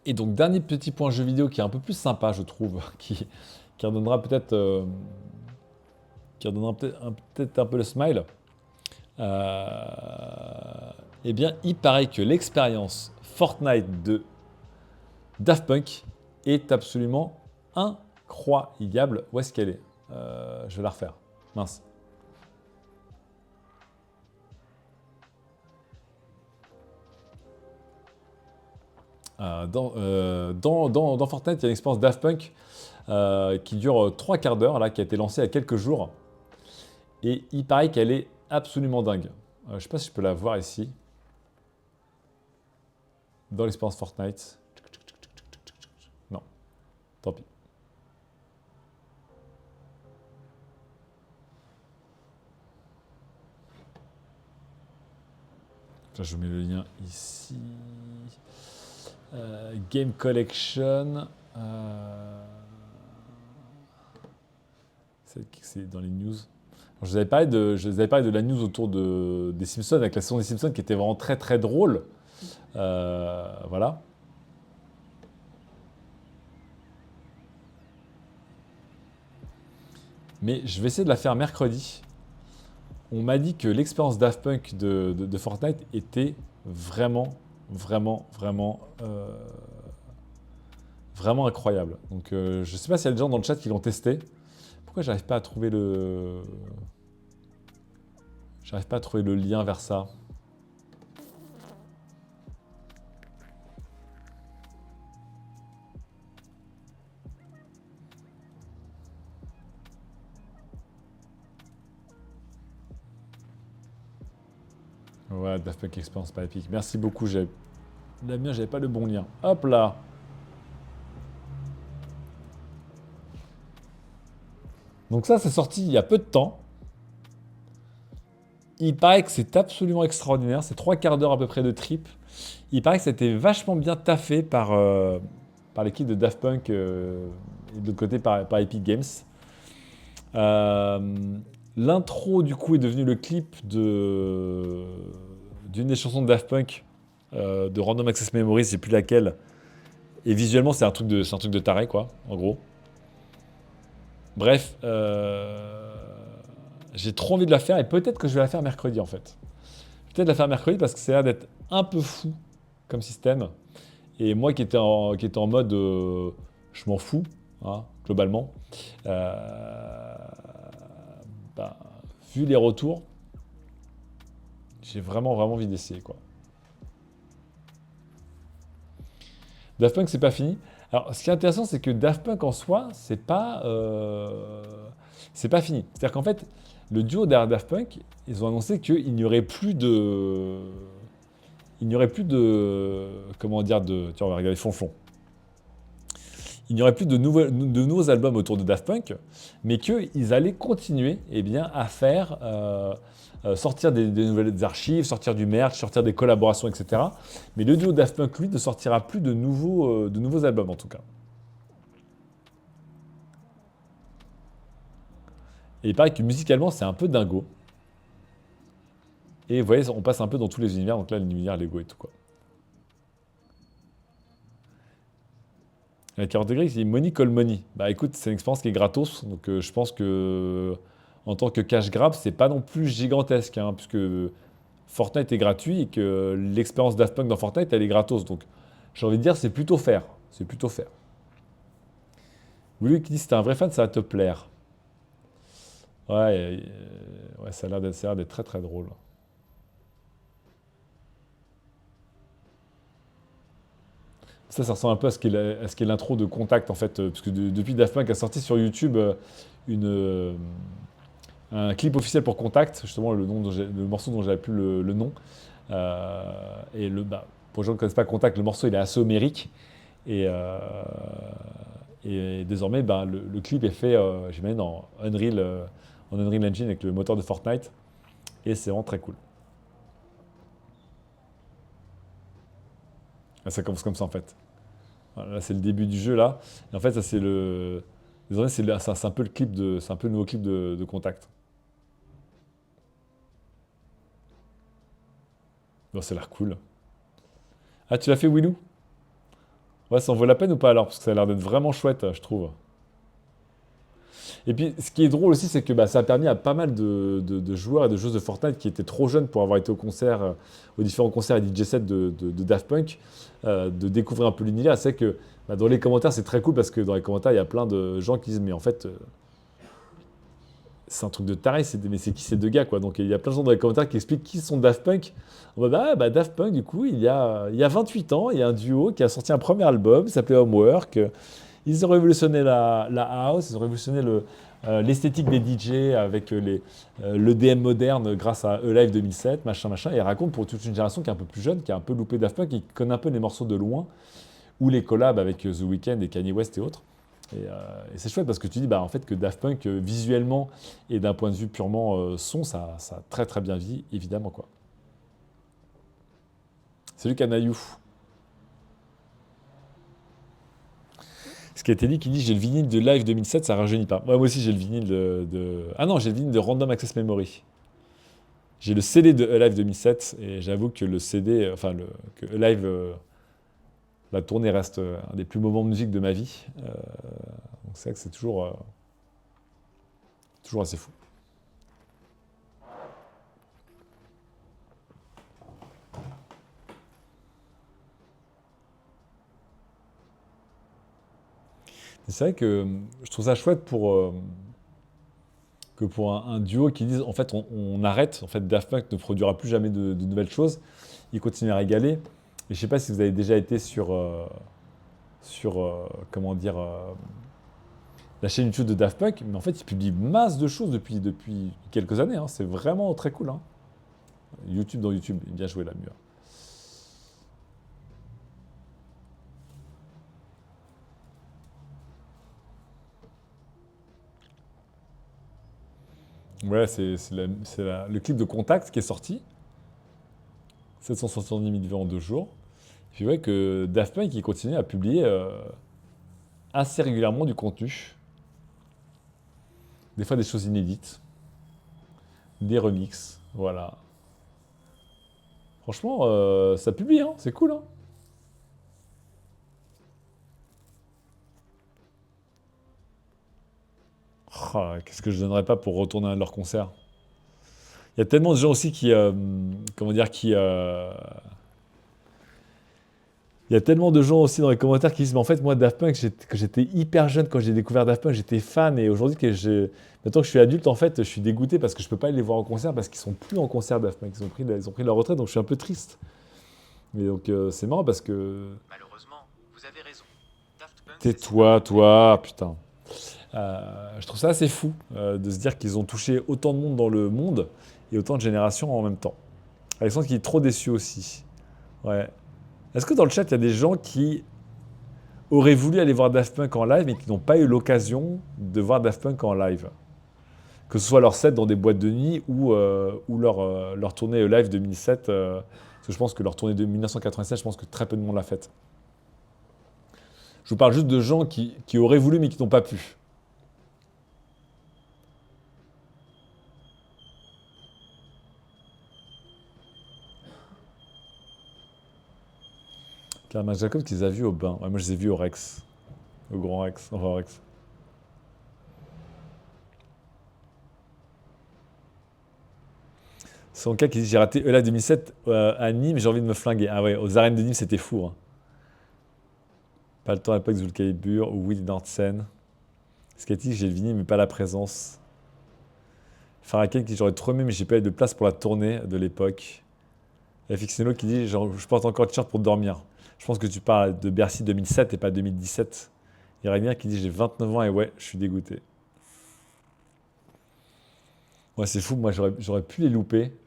Et donc, dernier petit point jeu vidéo qui est un peu plus sympa, je trouve, qui redonnera peut-être peut-être un peu le smile. Il paraît que l'expérience Fortnite de Daft Punk est absolument incroyable. Où est-ce qu'elle est, je vais la refaire. Mince. Dans Fortnite, il y a une expérience Daft Punk qui dure 3 quarts d'heure, là, qui a été lancée il y a quelques jours. Et il paraît qu'elle est absolument dingue. Je ne sais pas si je peux la voir ici. Dans l'expérience Fortnite. Non, tant pis. Là, je mets le lien ici. Game Collection. C'est dans les news. Alors, je vous avais parlé de la news autour des Simpsons, avec la saison des Simpsons qui était vraiment très très drôle. Voilà. Mais je vais essayer de la faire mercredi. On m'a dit que l'expérience Daft Punk de Fortnite était vraiment incroyable. Donc je ne sais pas s'il y a des gens dans le chat qui l'ont testé. Pourquoi j'arrive pas à trouver le lien vers ça? Ouais, Daft Punk Experience pas épique. Merci beaucoup. Damien, j'avais pas le bon lien. Hop là. Donc ça, c'est sorti il y a peu de temps. Il paraît que c'est absolument extraordinaire. C'est 3 quarts d'heure à peu près de trip. Il paraît que c'était vachement bien taffé par l'équipe de Daft Punk et de l'autre côté par Epic Games. Euh, L'intro, du coup, est devenu le clip d'une des chansons de Daft Punk, de Random Access Memories, je sais plus laquelle. Et visuellement, c'est un truc de taré, quoi, en gros. Bref, j'ai trop envie de la faire et peut-être que je vais la faire mercredi, en fait. Peut-être la faire mercredi parce que ça a l'air d'être un peu fou comme système. Et moi qui étais en mode je m'en fous, hein, globalement, euh, bah, vu les retours, j'ai vraiment vraiment envie d'essayer quoi. Daft Punk c'est pas fini. Alors ce qui est intéressant c'est que Daft Punk en soi c'est pas fini. C'est-à-dire qu'en fait le duo derrière Daft Punk ils ont annoncé qu'il n'y aurait plus de comment dire de tiens on va regarder Fonfon. Il n'y aurait plus de nouveaux albums autour de Daft Punk, mais qu'ils allaient continuer eh bien, à faire sortir des nouvelles archives, sortir du merch, sortir des collaborations, etc. Mais le duo Daft Punk, lui, ne sortira plus de nouveaux albums, en tout cas. Et il paraît que musicalement, c'est un peu dingo. Et vous voyez, on passe un peu dans tous les univers, donc là, l'univers Lego et tout, quoi. À 40 degrés, il dit Money call money. Bah écoute, c'est une expérience qui est gratos, donc je pense que en tant que cash grab, c'est pas non plus gigantesque, hein, puisque Fortnite est gratuit et que l'expérience Daft Punk dans Fortnite, elle est gratos. Donc j'ai envie de dire, c'est plutôt faire. C'est plutôt faire. Lui qui dit c'est un vrai fan, ça va te plaire. Ouais, ouais ça a l'air d'être très très drôle. Ça ressemble un peu à ce qu'est l'intro de Contact en fait, puisque depuis Daft Punk a sorti sur YouTube une, un clip officiel pour Contact, justement le morceau dont j'avais plus le nom. Pour les gens qui ne connaissent pas Contact, le morceau il est assez homérique. Et, euh, et désormais, ben, le clip est fait, j'imagine, en Unreal Engine avec le moteur de Fortnite. Et c'est vraiment très cool. Là, ça commence comme ça en fait. Voilà, là, c'est le début du jeu là. Et en fait, ça c'est le. Désormais, c'est un peu le clip c'est un peu le nouveau clip de Contact. Bon, ça a l'air cool. Ah, tu l'as fait, Willou? Ouais, ça en vaut la peine ou pas alors? Parce que ça a l'air d'être vraiment chouette, je trouve. Et puis, ce qui est drôle aussi, c'est que bah, ça a permis à pas mal de joueurs et de joueuses de Fortnite qui étaient trop jeunes pour avoir été au concert, aux différents concerts et DJ sets de Daft Punk, de découvrir un peu l'univers. C'est que bah, dans les commentaires, c'est très cool parce que dans les commentaires, il y a plein de gens qui disent, mais en fait, c'est un truc de taré, mais c'est qui ces deux gars, quoi. Donc il y a plein de gens dans les commentaires qui expliquent qui sont Daft Punk. On va bah Daft Punk, du coup, il y a 28 ans, il y a un duo qui a sorti un premier album, qui s'appelait Homework. Ils ont révolutionné la house, ils ont révolutionné l'esthétique des DJ avec l'EDM moderne grâce à E-Live 2007, machin, machin. Et ils racontent pour toute une génération qui est un peu plus jeune, qui a un peu loupé Daft Punk, et qui connaît un peu les morceaux de loin, ou les collabs avec The Weeknd et Kanye West et autres. Et c'est chouette parce que tu dis bah, en fait que Daft Punk, visuellement et d'un point de vue purement son, ça a très très bien vie, évidemment. Quoi. Salut Canaillou. Ce qui a été dit, qui dit j'ai le vinyle de Live 2007, ça rajeunit pas. Ouais, moi aussi j'ai le vinyle Ah non, j'ai le vinyle de Random Access Memory. J'ai le CD de Live 2007 et j'avoue que le CD, que Live, la tournée reste un des plus moments de musique de ma vie. Donc c'est vrai que c'est toujours assez fou. Et c'est vrai que je trouve ça chouette que pour un duo qui disent en fait on arrête, en fait Daft Punk ne produira plus jamais de nouvelles choses, ils continuent à régaler. Et je sais pas si vous avez déjà été sur comment dire, la chaîne YouTube de Daft Punk, mais en fait ils publient masse de choses depuis quelques années, hein. C'est vraiment très cool. Hein. YouTube dans YouTube, bien joué la mur. Ouais, le clip de Contact qui est sorti. 770 000 vues en 2 jours. Et puis ouais que Daft Punk il continue à publier assez régulièrement du contenu. Des fois des choses inédites, des remixes, voilà. Franchement, ça publie, hein, c'est cool. Hein. Ah, qu'est-ce que je donnerais pas pour retourner à leur concert. Il y a tellement de gens aussi qui, comment dire, il y a tellement de gens aussi dans les commentaires qui disent, mais en fait, moi, Daft Punk, que j'étais hyper jeune quand j'ai découvert Daft Punk, j'étais fan, et aujourd'hui, maintenant que je suis adulte, en fait, je suis dégoûté parce que je peux pas aller les voir en concert parce qu'ils sont plus en concert, Daft Punk. Ils ont pris leur retraite, donc je suis un peu triste. Mais donc, c'est marrant parce que. Malheureusement, vous avez raison. Daft Punk s'est séparé Tais-toi, en 2008. toi, putain. Je trouve ça assez fou de se dire qu'ils ont touché autant de monde dans le monde et autant de générations en même temps. Alexandre qui est trop déçu aussi. Ouais. Est-ce que dans le chat, il y a des gens qui auraient voulu aller voir Daft Punk en live mais qui n'ont pas eu l'occasion de voir Daft Punk en live? Que ce soit leur set dans des boîtes de nuit ou leur tournée live 2007. Parce que je pense que leur tournée de 1987, je pense que très peu de monde l'a faite. Je vous parle juste de gens qui auraient voulu mais qui n'ont pas pu. Clara Jacob qui les a vus au bain. Ouais, moi, je les ai vus au Rex. Au Grand Rex. Enfin, au Rex. Son cas qui dit j'ai raté ELA 2007 à Nîmes, j'ai envie de me flinguer. Ah ouais, aux arènes de Nîmes, c'était fou. Hein. Pas le temps à l'époque, Zul Calibur ou Will Dansen. Skaty, j'ai le vinyle, mais pas la présence. Faraken qui j'aurais trop aimé, mais j'ai pas eu de place pour la tournée de l'époque. FXNO qui dit genre, je porte encore le t-shirt pour dormir. Je pense que tu parles de Bercy 2007 et pas 2017. Iranien qui dit j'ai 29 ans et ouais, je suis dégoûté. Ouais, c'est fou, moi j'aurais pu les louper.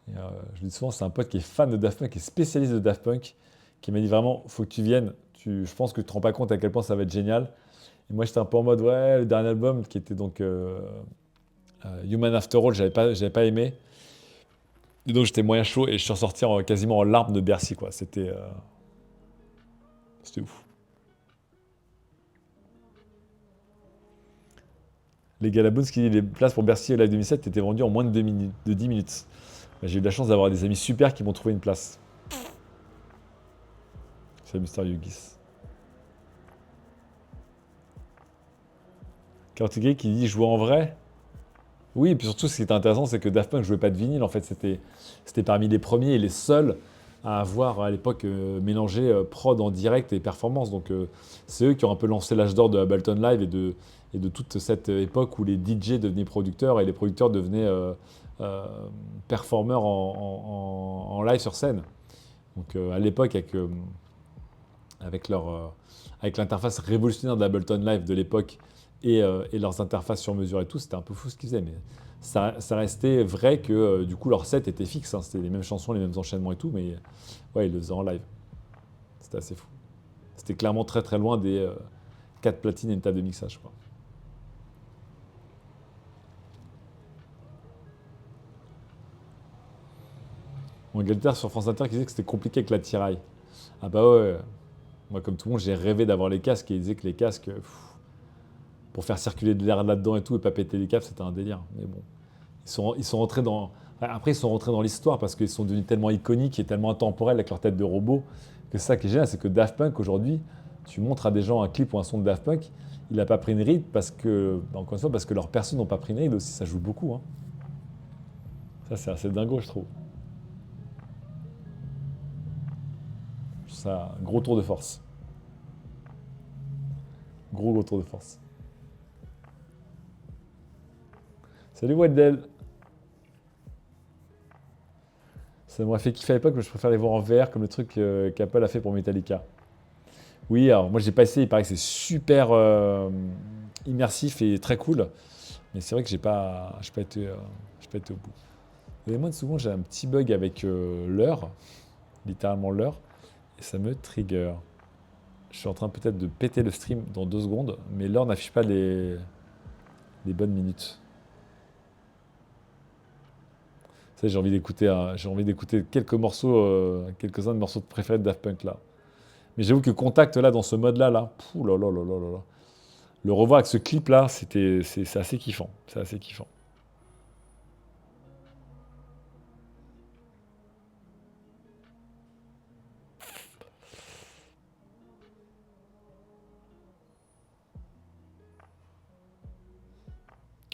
Et, je le dis souvent, c'est un pote qui est fan de Daft Punk, qui est spécialiste de Daft Punk, qui m'a dit vraiment, faut que tu viennes. Je pense que tu te rends pas compte à quel point ça va être génial. Et moi j'étais un peu en mode, ouais, le dernier album qui était donc Human After All, j'avais pas aimé. Et donc j'étais moyen chaud et je suis ressorti quasiment en larmes de Bercy, quoi. C'était ouf. Les Galaboons qui dit les places pour Bercy Live 2007 étaient vendues en moins de 10 minutes. Bah, j'ai eu de la chance d'avoir des amis super qui m'ont trouvé une place. C'est Mister Yugis. Kartigay qui dit jouer en vrai. Oui, et puis surtout, ce qui était intéressant, c'est que Daft Punk ne jouait pas de vinyle. En fait, c'était parmi les premiers et les seuls à avoir à l'époque mélangé prod en direct et performance. Donc, c'est eux qui ont un peu lancé l'âge d'or de Ableton Live et de toute cette époque où les DJ devenaient producteurs et les producteurs devenaient performeurs en live sur scène. Donc, à l'époque, avec l'interface révolutionnaire d'Ableton Live de l'époque et leurs interfaces sur mesure et tout, c'était un peu fou ce qu'ils faisaient. Mais ça restait vrai que du coup leur set était fixe. Hein, c'était les mêmes chansons, les mêmes enchaînements et tout, mais ouais, ils le faisaient en live. C'était assez fou. C'était clairement très très loin des 4 platines et une table de mixage. Quoi. Mon Galter sur France Inter qui disait que c'était compliqué avec la tiraille. Ah bah ouais. Moi, comme tout le monde, j'ai rêvé d'avoir les casques et ils disaient que les casques, pour faire circuler de l'air là-dedans et tout et pas péter les câbles, c'était un délire. Mais bon, ils sont rentrés dans. Après, ils sont rentrés dans l'histoire parce qu'ils sont devenus tellement iconiques et tellement intemporels avec leur tête de robot que c'est ça qui est génial, c'est que Daft Punk aujourd'hui, tu montres à des gens un clip ou un son de Daft Punk, il n'a pas pris une ride parce que, encore une fois, parce que leurs personnes n'ont pas pris une ride aussi, ça joue beaucoup. Hein. Ça, c'est assez dingo, je trouve. Je trouve ça un gros tour de force. Gros tour de force. Salut Weddell. Ça m'aurait fait kiffer à l'époque, mais je préfère les voir en VR comme le truc qu'Apple a fait pour Metallica. Oui, alors moi j'ai pas essayé, il paraît que c'est super immersif et très cool. Mais c'est vrai que j'ai pas été au bout. Et moi souvent j'ai un petit bug avec l'heure, littéralement l'heure, et ça me trigger. Je suis en train peut-être de péter le stream dans 2 secondes, mais l'heure n'affiche pas les bonnes minutes. Tu sais, j'ai envie d'écouter quelques morceaux, quelques-uns de morceaux préférés de Daft Punk là. Mais j'avoue que Contact là, dans ce mode-là, là, pouh là là là là là là. Le revoir avec ce clip-là, c'est assez kiffant. C'est assez kiffant.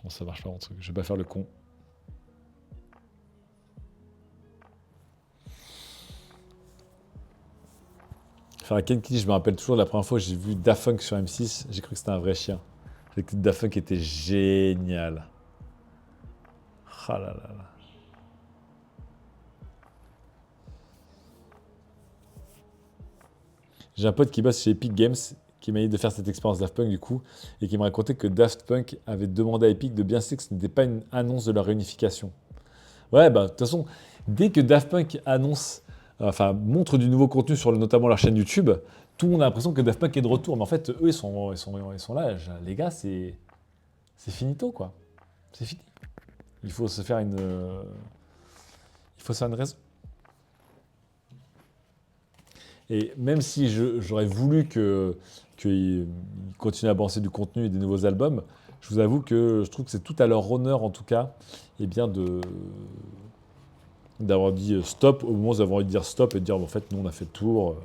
Bon, ça marche pas mon truc. Je vais pas faire le con. Faire un Ken Kid, je me rappelle toujours de la première fois que j'ai vu Daft Punk sur M6, j'ai cru que c'était un vrai chien. Le clip de Daft Punk était génial. Ah là là là. J'ai un pote qui bosse chez Epic Games qui m'a dit de faire cette expérience Daft Punk du coup et qui me racontait que Daft Punk avait demandé à Epic de bien citer que ce n'était pas une annonce de leur réunification. Ouais, bah de toute façon, dès que Daft Punk annonce, enfin montre du nouveau contenu sur notamment leur chaîne YouTube, tout le monde a l'impression que Daft Punk est de retour. Mais en fait, eux, ils sont là. Les gars, c'est finito quoi. C'est fini. Il faut se faire il faut se faire une raison. Et même si j'aurais voulu qu'ils continuent à balancer du contenu et des nouveaux albums, je vous avoue que je trouve que c'est tout à leur honneur, en tout cas, et bien d'avoir dit stop au moment où ils avaient envie de dire stop et de dire bon, en fait, nous, on a fait le tour,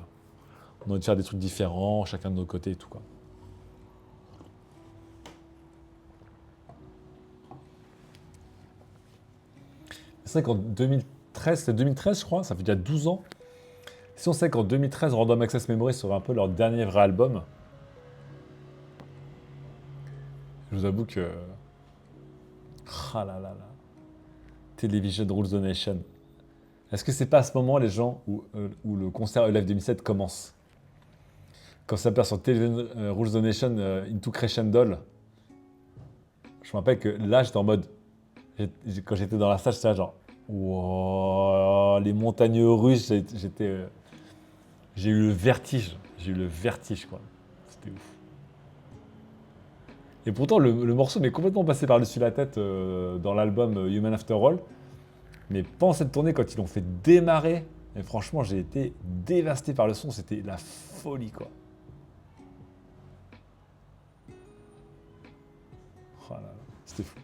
on a envie de faire des trucs différents, chacun de nos côtés et tout, quoi. C'est vrai qu'en 2013, c'était 2013, je crois, ça fait déjà 12 ans. Si on sait qu'en 2013, Random Access Memory serait un peu leur dernier vrai album, je vous avoue que. Ah là là là. Television Rules the Nation. Est-ce que c'est pas à ce moment, les gens, où le concert Live 2007 commence? Quand ça perd sur Television Rules the Nation Into Crescendo, je me rappelle que là, j'étais en mode. Quand j'étais dans la salle, j'étais là genre. Wow, les montagnes russes, j'ai eu le vertige. J'ai eu le vertige, quoi. C'était ouf. Et pourtant, le morceau m'est complètement passé par-dessus la tête dans l'album Human After All. Mais pendant cette tournée, quand ils l'ont fait démarrer, et franchement, j'ai été dévasté par le son. C'était la folie, quoi. Oh là là, c'était fou.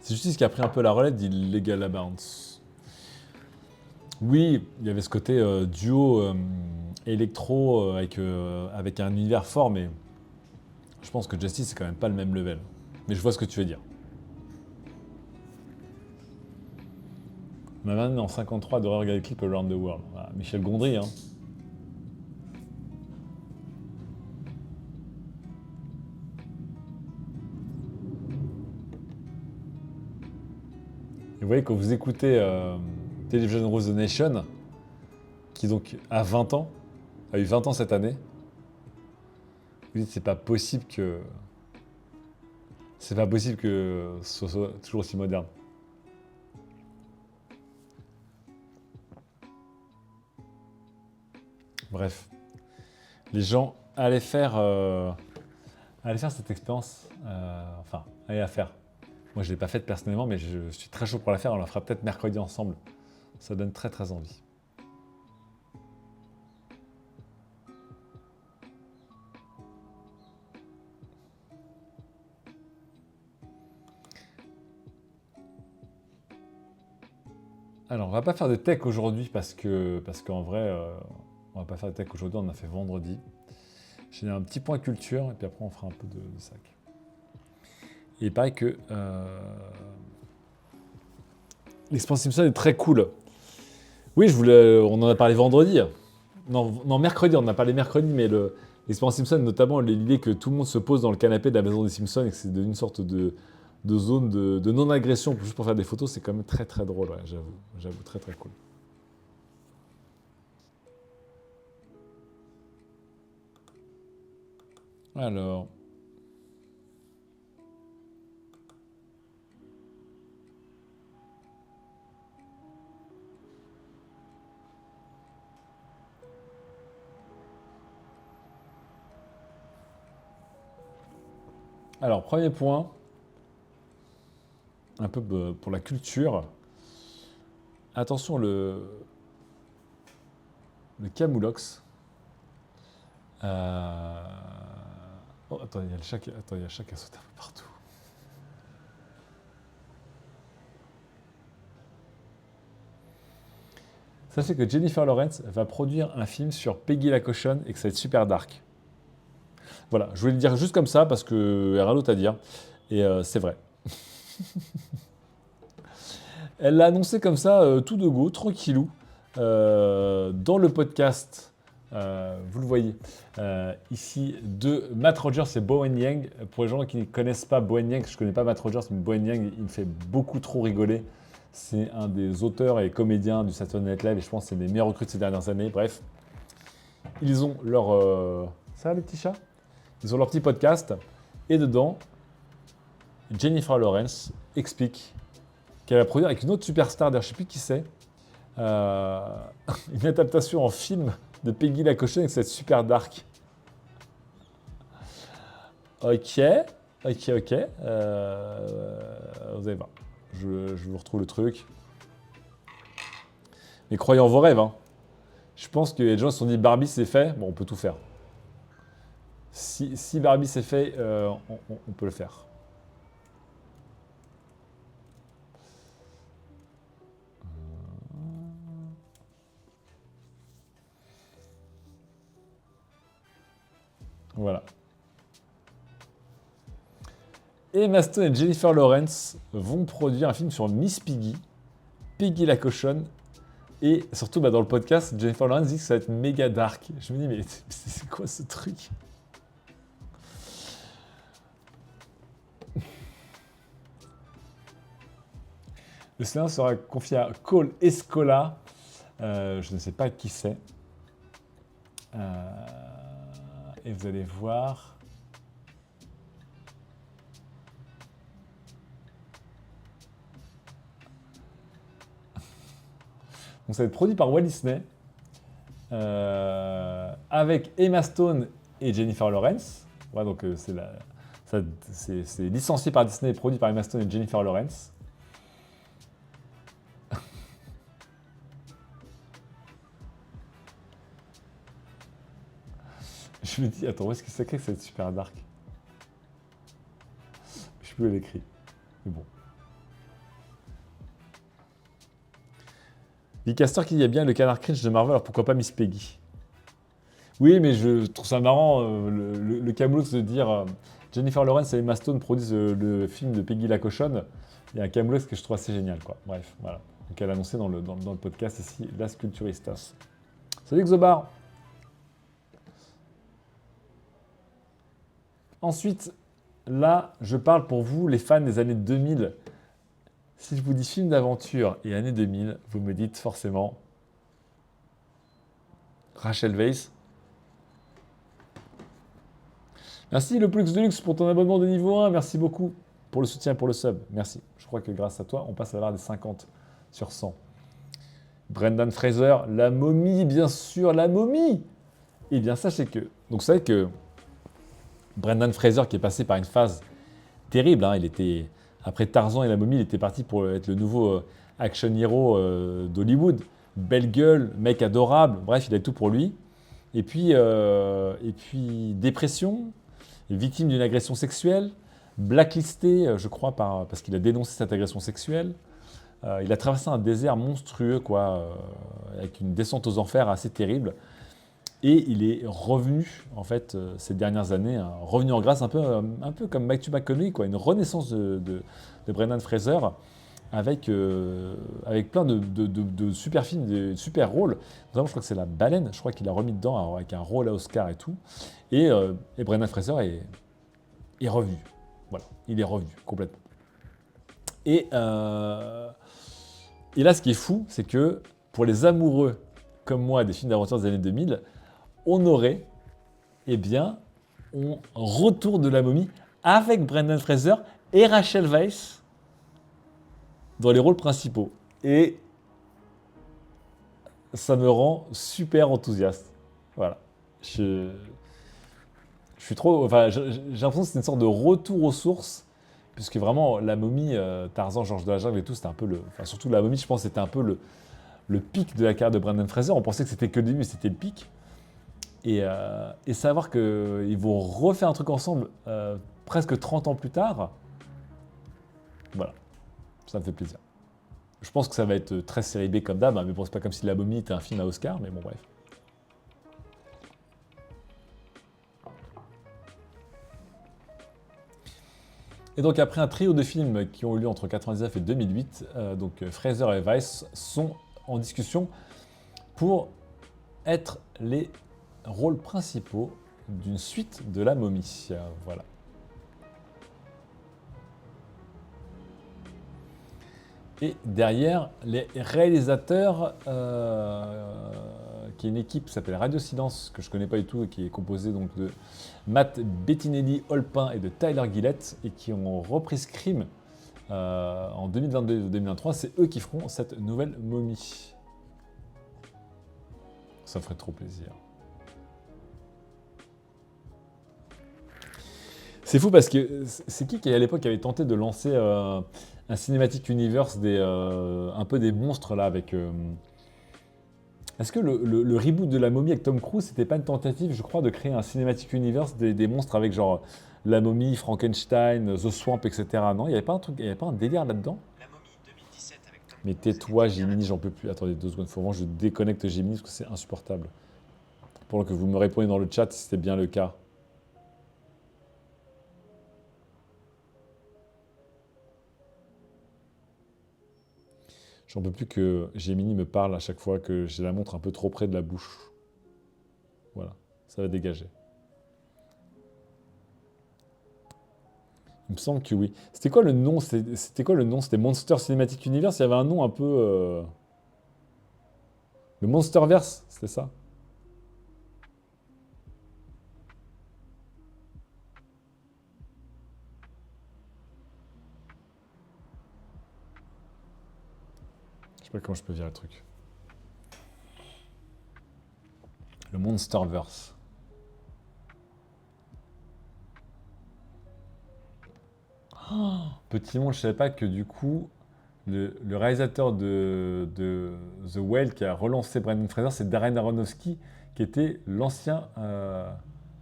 C'est Justice qui a pris un peu la relève d'Illegal Bounce. Oui, il y avait ce côté duo électro avec un univers fort, mais je pense que Justice, c'est quand même pas le même level. Mais je vois ce que tu veux dire. Ma man en 53 de regarder le clip Around the World. Voilà, Michel Gondry, hein. Et vous voyez, quand vous écoutez Television Rules the Nation, qui donc a 20 ans, a eu 20 ans cette année, vous dites c'est pas possible que. C'est pas possible que ce soit toujours aussi moderne. Bref. Les gens allez faire cette expérience. Enfin, allez la faire. Moi, je ne l'ai pas faite personnellement, mais je suis très chaud pour la faire. On la fera peut-être mercredi ensemble. Ça donne très très envie. Alors, on va pas faire de tech aujourd'hui parce qu'en vrai, on va pas faire de tech aujourd'hui. On a fait vendredi. J'ai un petit point culture et puis après on fera un peu de sac. Et il paraît que l'expérience Simpson est très cool. Oui, on en a parlé vendredi. Non, mercredi, on en a parlé mercredi, mais l'expérience Simpson, notamment l'idée que tout le monde se pose dans le canapé de la maison des Simpsons et que c'est devenu une sorte de zone de non-agression juste pour faire des photos, c'est quand même très très drôle, ouais, j'avoue, très très cool. Alors, Alors, premier point, un peu pour la culture. Attention, le camoulox. Oh, attends, il y a le chat qui a sauté un peu partout. Sachez que Jennifer Lawrence va produire un film sur Peggy la cochonne et que ça va être super dark. Voilà, je voulais le dire juste comme ça parce que rien d'autre à dire. Et c'est vrai. Elle l'a annoncé comme ça, tout de go, tranquillou, dans le podcast. Vous le voyez ici de Matt Rogers et Bowen Yang. Pour les gens qui ne connaissent pas Bowen Yang, je ne connais pas Matt Rogers, mais Bowen Yang, il me fait beaucoup trop rigoler. C'est un des auteurs et comédiens du Saturday Night Live et je pense que c'est des meilleurs recrues de ces dernières années. Bref, ils ont leur... Ça va les petits chats? Ils ont leur petit podcast et dedans, Jennifer Lawrence explique qu'elle va produire avec une autre superstar, d'ailleurs je ne sais plus qui c'est, une adaptation en film de Peggy la cochonne et que ça va être super dark. Ok. Vous allez voir. Je vous retrouve le truc. Mais croyez en vos rêves. Hein. Je pense que les gens se sont dit Barbie c'est fait, bon on peut tout faire. Si Barbie c'est fait, on peut le faire. Voilà. Emma Stone et Jennifer Lawrence vont produire un film sur Miss Piggy, Piggy la cochonne, et surtout dans le podcast, Jennifer Lawrence dit que ça va être méga dark. Je me dis, mais c'est quoi ce truc? Le scénario sera confié à Cole Escola, je ne sais pas qui c'est. Et vous allez voir. Donc ça va être produit par Walt Disney, avec Emma Stone et Jennifer Lawrence. Ouais, donc c'est licencié par Disney et produit par Emma Stone et Jennifer Lawrence. Je me dis, attends, où est-ce que c'est écrit que c'est super dark? Je sais plus où elle écrit. Mais bon. Vicaster qui dit, il y a bien le canard cringe de Marvel, alors pourquoi pas Miss Peggy? Oui, mais je trouve ça marrant, le camelox de dire Jennifer Lawrence et Emma Stone produisent le film de Peggy la cochonne. Il y a un camelox que je trouve assez génial, quoi. Bref, voilà. Donc elle a annoncé dans le podcast ici, Las Culturistas. Salut Xobar. Ensuite, là, je parle pour vous, les fans des années 2000. Si je vous dis film d'aventure et années 2000, vous me dites forcément Rachel Weisz. Merci le Plux Deluxe pour ton abonnement de niveau 1. Merci beaucoup pour le soutien, pour le sub. Merci. Je crois que grâce à toi, on passe à la barre des 50 sur 100. Brendan Fraser, la momie, bien sûr, la momie. Eh bien, sachez que... Donc, vous savez que Brendan Fraser, qui est passé par une phase terrible, hein, il était... Après Tarzan et la momie, il était parti pour être le nouveau action hero d'Hollywood. Belle gueule, mec adorable, bref, il a tout pour lui. Et puis dépression, victime d'une agression sexuelle, blacklisté, je crois, parce qu'il a dénoncé cette agression sexuelle. Il a traversé un désert monstrueux, quoi, avec une descente aux enfers assez terrible. Et il est revenu, en fait, ces dernières années, hein, revenu en grâce, un peu comme Matthew McConaughey, quoi, une renaissance de Brendan Fraser, avec plein de super films, de super rôles. Notamment, je crois que c'est La Baleine, je crois qu'il a remis dedans avec un rôle à Oscar et tout. Et Brendan Fraser est revenu. Voilà, il est revenu complètement. Et là, ce qui est fou, c'est que pour les amoureux comme moi des films d'aventure des années 2000, on aurait, eh bien, un retour de la momie avec Brendan Fraser et Rachel Weisz dans les rôles principaux. Et ça me rend super enthousiaste. Voilà. Je Je suis trop. Enfin, j'ai l'impression que c'est une sorte de retour aux sources, puisque vraiment, la momie, Tarzan, Georges de la Jungle et tout, c'était un peu le. Enfin, surtout la momie, je pense, c'était un peu le pic de la carrière de Brendan Fraser. On pensait que c'était que le début, mais c'était le pic. Et savoir qu'ils vont refaire un truc ensemble presque 30 ans plus tard, voilà, ça me fait plaisir. Je pense que ça va être très série B comme d'hab, hein, mais bon, c'est pas comme si La Momie était un film à Oscar, mais bon, bref. Et donc après un trio de films qui ont eu lieu entre 1999 et 2008, donc Fraser et Weiss sont en discussion pour être les rôles principaux d'une suite de La Momie. Voilà. Et derrière, les réalisateurs, qui est une équipe qui s'appelle Radio Silence, que je ne connais pas du tout, et qui est composée donc de Matt Bettinelli-Olpin et de Tyler Gillett, et qui ont repris Scream en 2022 et 2023. C'est eux qui feront cette nouvelle momie. Ça ferait trop plaisir. C'est fou parce que c'est qui à l'époque avait tenté de lancer un cinématique universe un peu des monstres là avec. Est-ce que le reboot de la momie avec Tom Cruise, c'était pas une tentative, je crois, de créer un cinématique universe des monstres avec genre la momie, Frankenstein, The Swamp, etc. Non, il n'y avait pas un truc, il y avait pas un délire là-dedans. La momie 2017 avec Tom Mais Cruise tais-toi, était bien Jiminy, j'en peux plus. Attendez 2 secondes, faut vraiment que je déconnecte Jiminy parce que c'est insupportable. Pendant que vous me répondez dans le chat si c'était bien le cas. J'en peux plus que Gemini me parle à chaque fois que j'ai la montre un peu trop près de la bouche. Voilà, ça va dégager. Il me semble que oui. C'était quoi le nom? C'était quoi le nom? C'était Monster Cinematic Universe. Il y avait un nom un peu. Le Monsterverse, c'était ça? Je sais pas comment je peux virer le truc. Le Monsterverse. Petit monde, je savais pas que du coup, le réalisateur de The Whale qui a relancé Brendan Fraser, c'est Darren Aronofsky, qui était l'ancien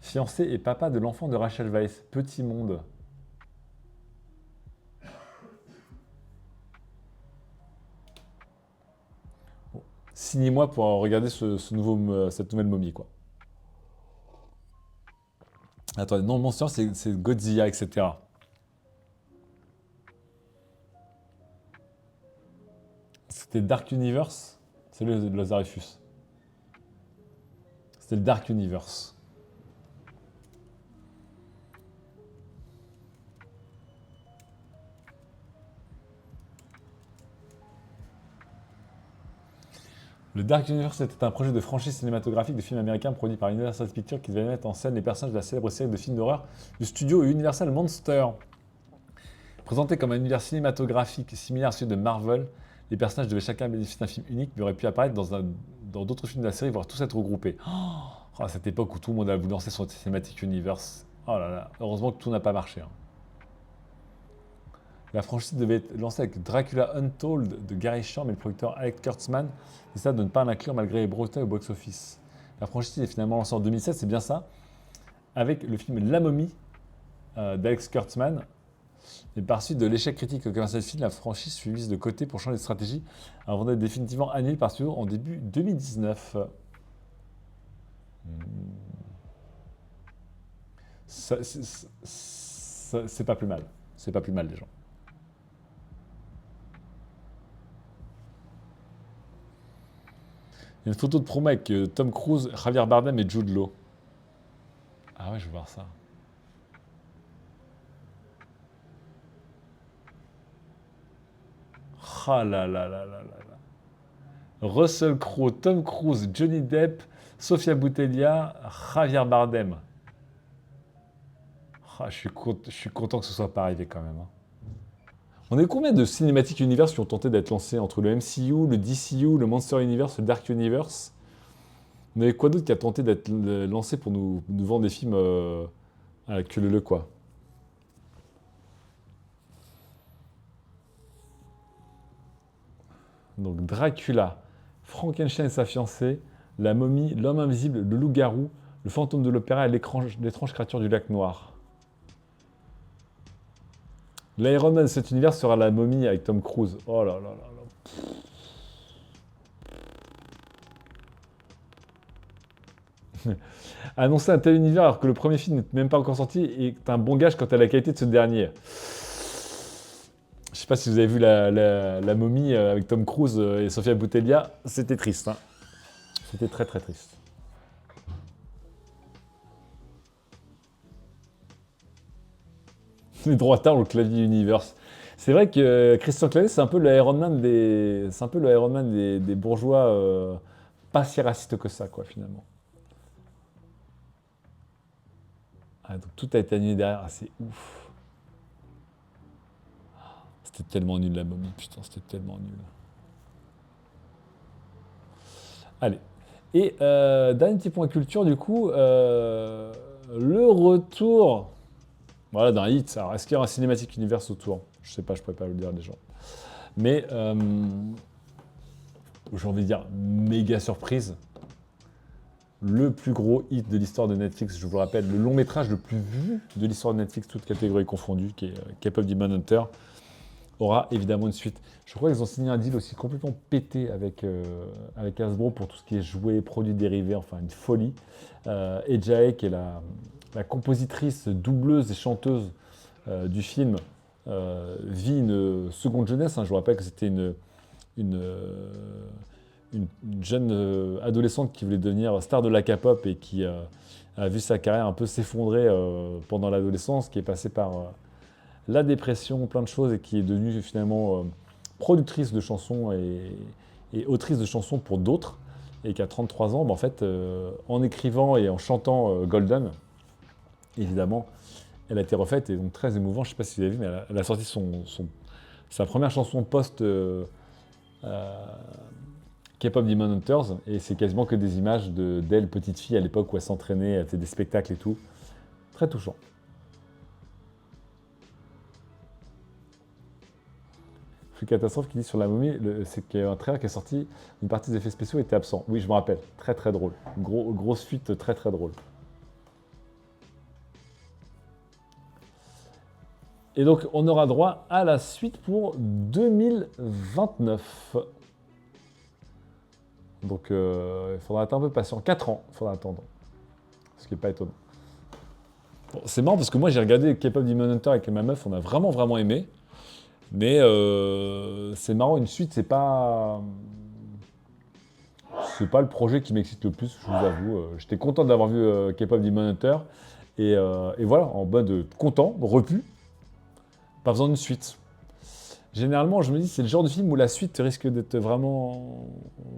fiancé et papa de l'enfant de Rachel Weisz. Petit monde. Bon. Signez-moi pour regarder cette nouvelle momie, quoi. Attendez, non, Monster, c'est Godzilla, etc. C'était Dark Universe. C'est le Lazarus. C'était le Dark Universe. Le Dark Universe était un projet de franchise cinématographique de films américains produit par Universal Pictures qui devait mettre en scène les personnages de la célèbre série de films d'horreur du studio Universal Monster. Présenté comme un univers cinématographique similaire à celui de Marvel, les personnages devaient chacun bénéficier d'un film unique, mais auraient pu apparaître dans d'autres films de la série, voire tous être regroupés. Oh, à cette époque où tout le monde a voulu lancer son cinématique universe. Oh là là, heureusement que tout n'a pas marché. Hein. La franchise devait être lancée avec Dracula Untold de Gary Shore, mais le producteur Alex Kurtzman décida de ne pas l'inclure malgré les brutaux au box-office. La franchise est finalement lancée en 2007, c'est bien ça, avec le film La Momie d'Alex Kurtzman. Et par suite de l'échec critique commercial du film, la franchise fut mise de côté pour changer de stratégie avant d'être définitivement annulée par studio en début 2019. C'est pas plus mal. C'est pas plus mal, les gens. Il y a une photo de promo avec Tom Cruise, Javier Bardem et Jude Law. Ah ouais, je veux voir ça. Ah là là là là là là. Russell Crowe, Tom Cruise, Johnny Depp, Sofia Boutella, Javier Bardem. Ah, je suis content que ce soit pas arrivé quand même. Hein. On est combien de cinématiques univers qui ont tenté d'être lancés entre le MCU, le DCU, le Monster Universe, le Dark Universe? On avait quoi d'autre qui a tenté d'être lancé pour nous vendre des films Que le quoi. Donc Dracula, Frankenstein et sa fiancée, la momie, l'homme invisible, le loup-garou, le fantôme de l'opéra et l'étrange créature du lac noir. L'Iron Man de cet univers sera la momie avec Tom Cruise. Oh là là là là. Annoncer un tel univers alors que le premier film n'est même pas encore sorti est un bon gage quant à la qualité de ce dernier. Je sais pas si vous avez vu la momie avec Tom Cruise et Sofia Boutella, c'était triste. Hein. C'était très très triste. Les droitards au clavier Universe. C'est vrai que Christian Clavier, c'est un peu le Iron Man des bourgeois pas si racistes que ça, quoi, finalement. Ah, donc tout a été annulé derrière. Ah, c'est ouf. C'était tellement nul la momie, putain, c'était tellement nul. Allez. Et dernier petit point culture, du coup, le retour, voilà, d'un hit. Alors, est-ce qu'il y a un cinématique univers autour? Je sais pas, je pourrais pas le dire déjà. Mais j'ai envie de dire méga surprise. Le plus gros hit de l'histoire de Netflix, je vous le rappelle, le long métrage le plus vu de l'histoire de Netflix, toutes catégories confondues, qui est K-pop Demon Hunter, aura évidemment une suite. Je crois qu'ils ont signé un deal aussi complètement pété avec Hasbro pour tout ce qui est jouets, produits dérivés, enfin une folie. Et Jae, qui est la compositrice, doubleuse et chanteuse du film, vit une seconde jeunesse. Hein. Je vous rappelle que c'était une jeune adolescente qui voulait devenir star de la K-pop et qui a vu sa carrière un peu s'effondrer pendant l'adolescence, qui est passée par la dépression, plein de choses, et qui est devenue finalement productrice de chansons et autrice de chansons pour d'autres, et qui a 33 ans, en fait, en écrivant et en chantant Golden, évidemment, elle a été refaite, et donc très émouvant, je ne sais pas si vous avez vu, mais elle a sorti sa première chanson post K-pop Demon Hunters, et c'est quasiment que des images d'elle, petite fille, à l'époque où elle s'entraînait, elle faisait des spectacles et tout. Très touchant. Flux Catastrophe qui dit sur la momie, c'est qu'il y a un trailer qui est sorti, une partie des effets spéciaux était absent. Oui, je me rappelle. Très très drôle. Grosse fuite très très drôle. Et donc, on aura droit à la suite pour 2029. Donc, il faudra être un peu patient. 4 ans, il faudra attendre. Ce qui n'est pas étonnant. Bon, c'est marrant parce que moi, j'ai regardé K-pop Demon Hunter avec ma meuf, on a vraiment vraiment aimé. Mais c'est marrant, une suite, c'est pas le projet qui m'excite le plus, je vous avoue. J'étais content d'avoir vu K-pop Demon Hunter. Et voilà, en mode content, repu, pas besoin d'une suite. Généralement, je me dis, c'est le genre de film où la suite risque d'être vraiment.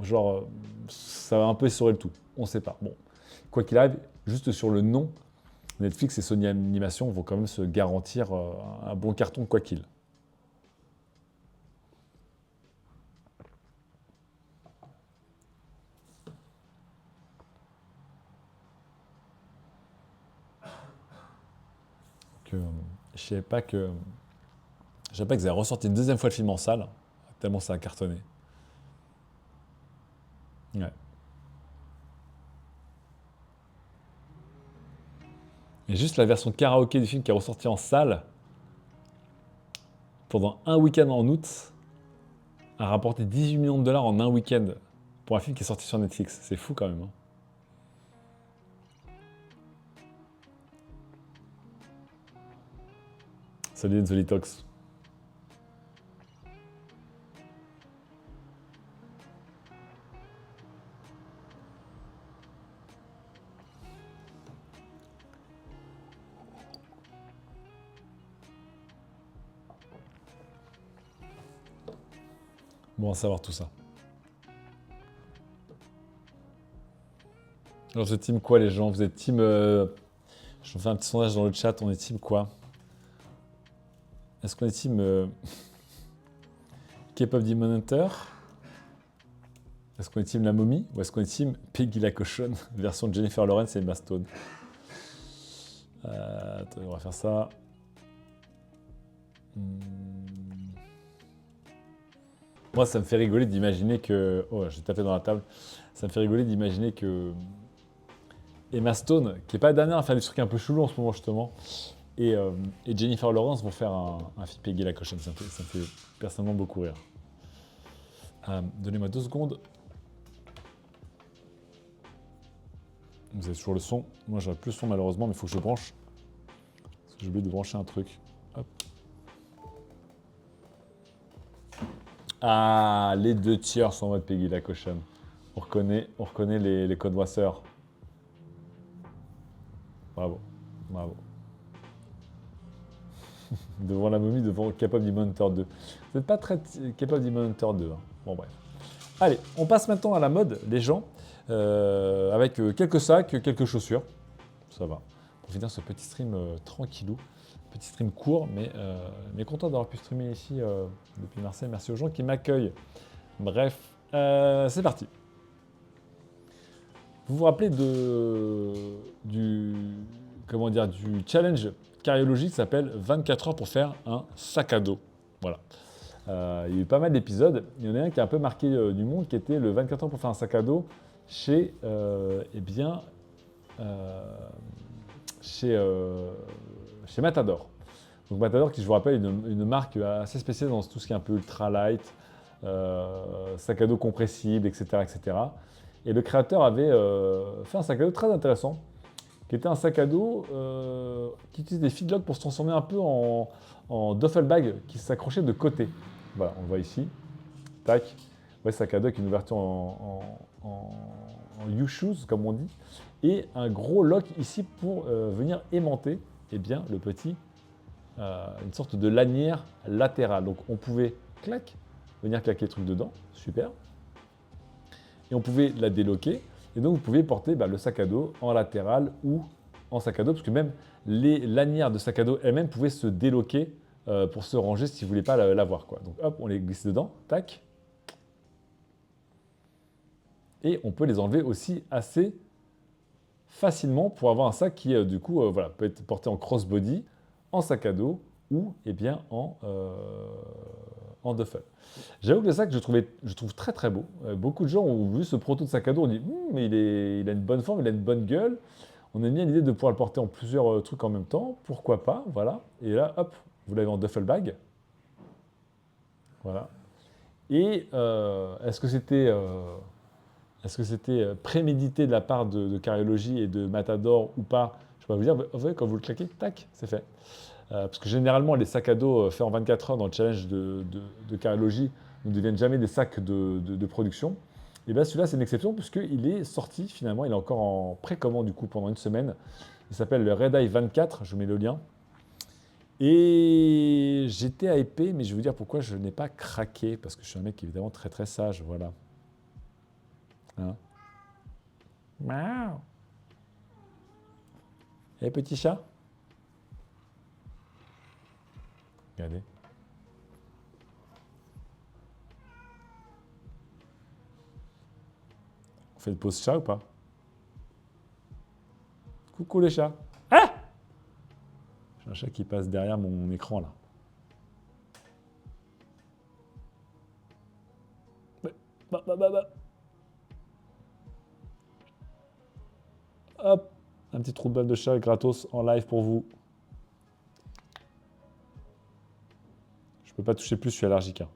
Genre, ça va un peu essorer le tout. On sait pas. Bon, quoi qu'il arrive, juste sur le nom, Netflix et Sony Animation vont quand même se garantir un bon carton, quoi qu'il. Je savais pas qu'ils avaient ressorti une deuxième fois le film en salle, tellement ça a cartonné. Ouais. Et juste la version karaoké du film qui est ressortie en salle pendant un week-end en août a rapporté 18 millions de dollars en un week-end pour un film qui est sorti sur Netflix. C'est fou quand même. Hein. Salut Enzolitox. Bon à savoir tout ça. Alors vous êtes team quoi les gens? Vous êtes team... Je fais un petit sondage dans le chat, on est team quoi? Est-ce qu'on est team K-pop Demon Hunter? Est-ce qu'on est team La Momie? Ou est-ce qu'on est team Peggy la cochonne, version Jennifer Lawrence et Emma Stone? Attends, on va faire ça. Moi, ça me fait rigoler d'imaginer que... Oh, j'ai tapé dans la table. Ça me fait rigoler d'imaginer que Emma Stone, qui n'est pas la dernière à faire des trucs un peu chelous en ce moment, justement, et Jennifer Lawrence vont faire un film Peggy la cochonne. Ça me fait personnellement beaucoup rire. Donnez-moi 2 secondes. Vous avez toujours le son. Moi, j'aurais plus le son, malheureusement, mais il faut que je branche. Parce que j'ai oublié de brancher un truc. Hop. Ah, les 2 tiers sont en mode Peggy la cochonne. On reconnaît les codes voisseurs. Bravo, bravo. Devant la momie, devant Capable Demon Hunter 2. Vous n'êtes pas très Capable Demon Hunter 2. Hein. Bon, bref. Allez, on passe maintenant à la mode, les gens, avec quelques sacs, quelques chaussures. Ça va. Pour finir ce petit stream tranquillou. Petit stream court, mais content d'avoir pu streamer ici depuis Marseille. Merci aux gens qui m'accueillent. Bref, c'est parti. Vous vous rappelez du challenge cardiologique qui s'appelle 24 heures pour faire un sac à dos. Voilà. Il y a eu pas mal d'épisodes. Il y en a un qui a un peu marqué du monde, qui était le 24 heures pour faire un sac à dos chez Matador. Donc Matador, qui je vous rappelle, une marque assez spéciale dans tout ce qui est un peu ultralight, sac à dos compressible, etc., etc. Et le créateur avait fait un sac à dos très intéressant, qui était un sac à dos qui utilise des feedlocks pour se transformer un peu en duffel bag qui s'accrochait de côté. Voilà, on le voit ici. Tac. Ouais, sac à dos avec une ouverture en U-shoes, comme on dit. Et un gros lock ici pour venir aimanter le petit, une sorte de lanière latérale. Donc on pouvait, venir claquer le truc dedans. Super. Et on pouvait la déloquer. Et donc, vous pouvez porter le sac à dos en latéral ou en sac à dos, parce que même les lanières de sac à dos elles-mêmes pouvaient se déloquer pour se ranger si vous ne voulez pas l'avoir. Donc, hop, on les glisse dedans, tac. Et on peut les enlever aussi assez facilement pour avoir un sac qui, peut être porté en crossbody, en sac à dos ou en duffel. J'avoue que le sac, je trouve très très beau. Beaucoup de gens ont vu ce proto de sac à dos, on dit mais il a une bonne forme, il a une bonne gueule. On aime bien l'idée de pouvoir le porter en plusieurs trucs en même temps, pourquoi pas, voilà. Et là, hop, vous l'avez en duffel bag. Voilà. Et est-ce que c'était prémédité de la part de Cardiologie et de Matador ou pas? Je peux pas vous dire, vous voyez, quand vous le claquez, tac, c'est fait. Parce que généralement, les sacs à dos faits en 24 heures dans le challenge de Cardiologie ne deviennent jamais des sacs de production. Et bien celui-là, c'est une exception puisqu'il est sorti finalement, il est encore en précommande du coup pendant une semaine. Il s'appelle le Red Eye 24, je vous mets le lien. Et j'étais hypé, mais je vais vous dire pourquoi je n'ai pas craqué, parce que je suis un mec évidemment très très sage, voilà. Hein? Miaou. Eh petit chat? Regardez. On fait une pause chat ou pas? Coucou les chats. Ah! J'ai un chat qui passe derrière mon écran là. Hop, un petit trou de balle de chat gratos en live pour vous. Je peux pas toucher plus, je suis allergique. Hein.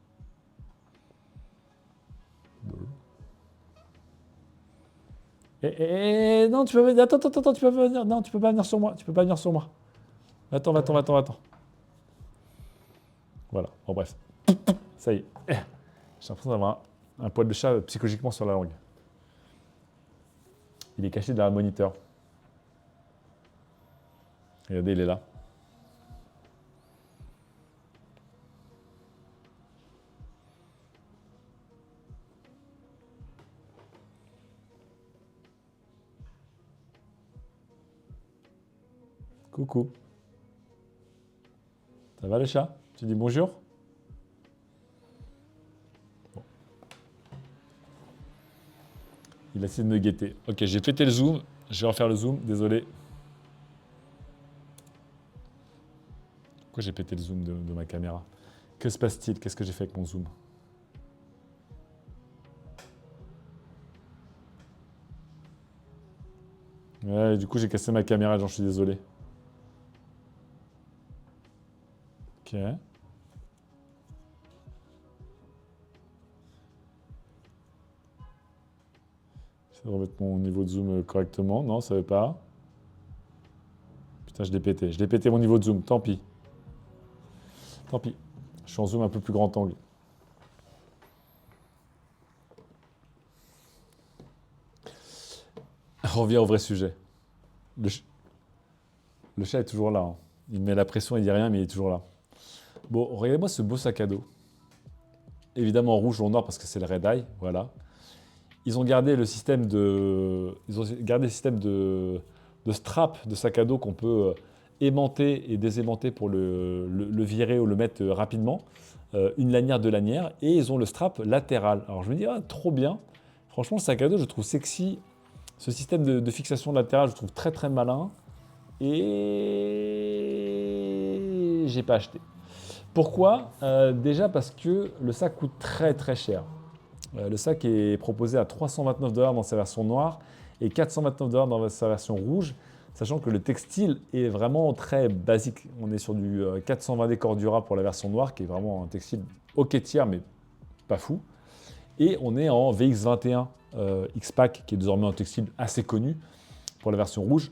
Non, tu peux venir. Attends, tu peux pas venir. Non, tu peux pas venir sur moi. Tu peux pas venir sur moi. Attends. Voilà, bon bref. Ça y est. J'ai l'impression d'avoir un poil de chat psychologiquement sur la langue. Il est caché derrière le moniteur. Regardez, il est là. Coucou. Ça va le chat? Tu dis bonjour? Bon. Il a essayé de me guetter. Ok, j'ai pété le zoom. Je vais refaire le zoom, désolé. Pourquoi j'ai pété le zoom de ma caméra? Que se passe-t-il? Qu'est-ce que j'ai fait avec mon zoom? Ouais, du coup, j'ai cassé ma caméra, j'en suis désolé. Ok. J'essaie de remettre mon niveau de zoom correctement. Non, ça veut pas. Putain, je l'ai pété. Je l'ai pété mon niveau de zoom. Tant pis. Tant pis. Je suis en zoom un peu plus grand angle. On revient au vrai sujet. Le, ch- le chat est toujours là, hein. Il met la pression, il dit rien, mais il est toujours là. Bon, regardez-moi ce beau sac à dos. Évidemment rouge ou noir parce que c'est le Red Eye, voilà. Ils ont gardé le système de strap de sac à dos qu'on peut aimanter et désaimanter pour le virer ou le mettre rapidement. Une lanière, deux lanières. Et ils ont le strap latéral. Alors je me dis, ah, trop bien. Franchement, le sac à dos, je trouve sexy. Ce système de fixation latérale, je trouve très très malin. Et j'ai pas acheté. Pourquoi? Déjà parce que le sac coûte très très cher. Le sac est proposé à 329 $ dans sa version noire et 429 $ dans sa version rouge, sachant que le textile est vraiment très basique. On est sur du 420D Cordura pour la version noire, qui est vraiment un textile ok tiers, mais pas fou. Et on est en VX21 X-Pack, qui est désormais un textile assez connu pour la version rouge.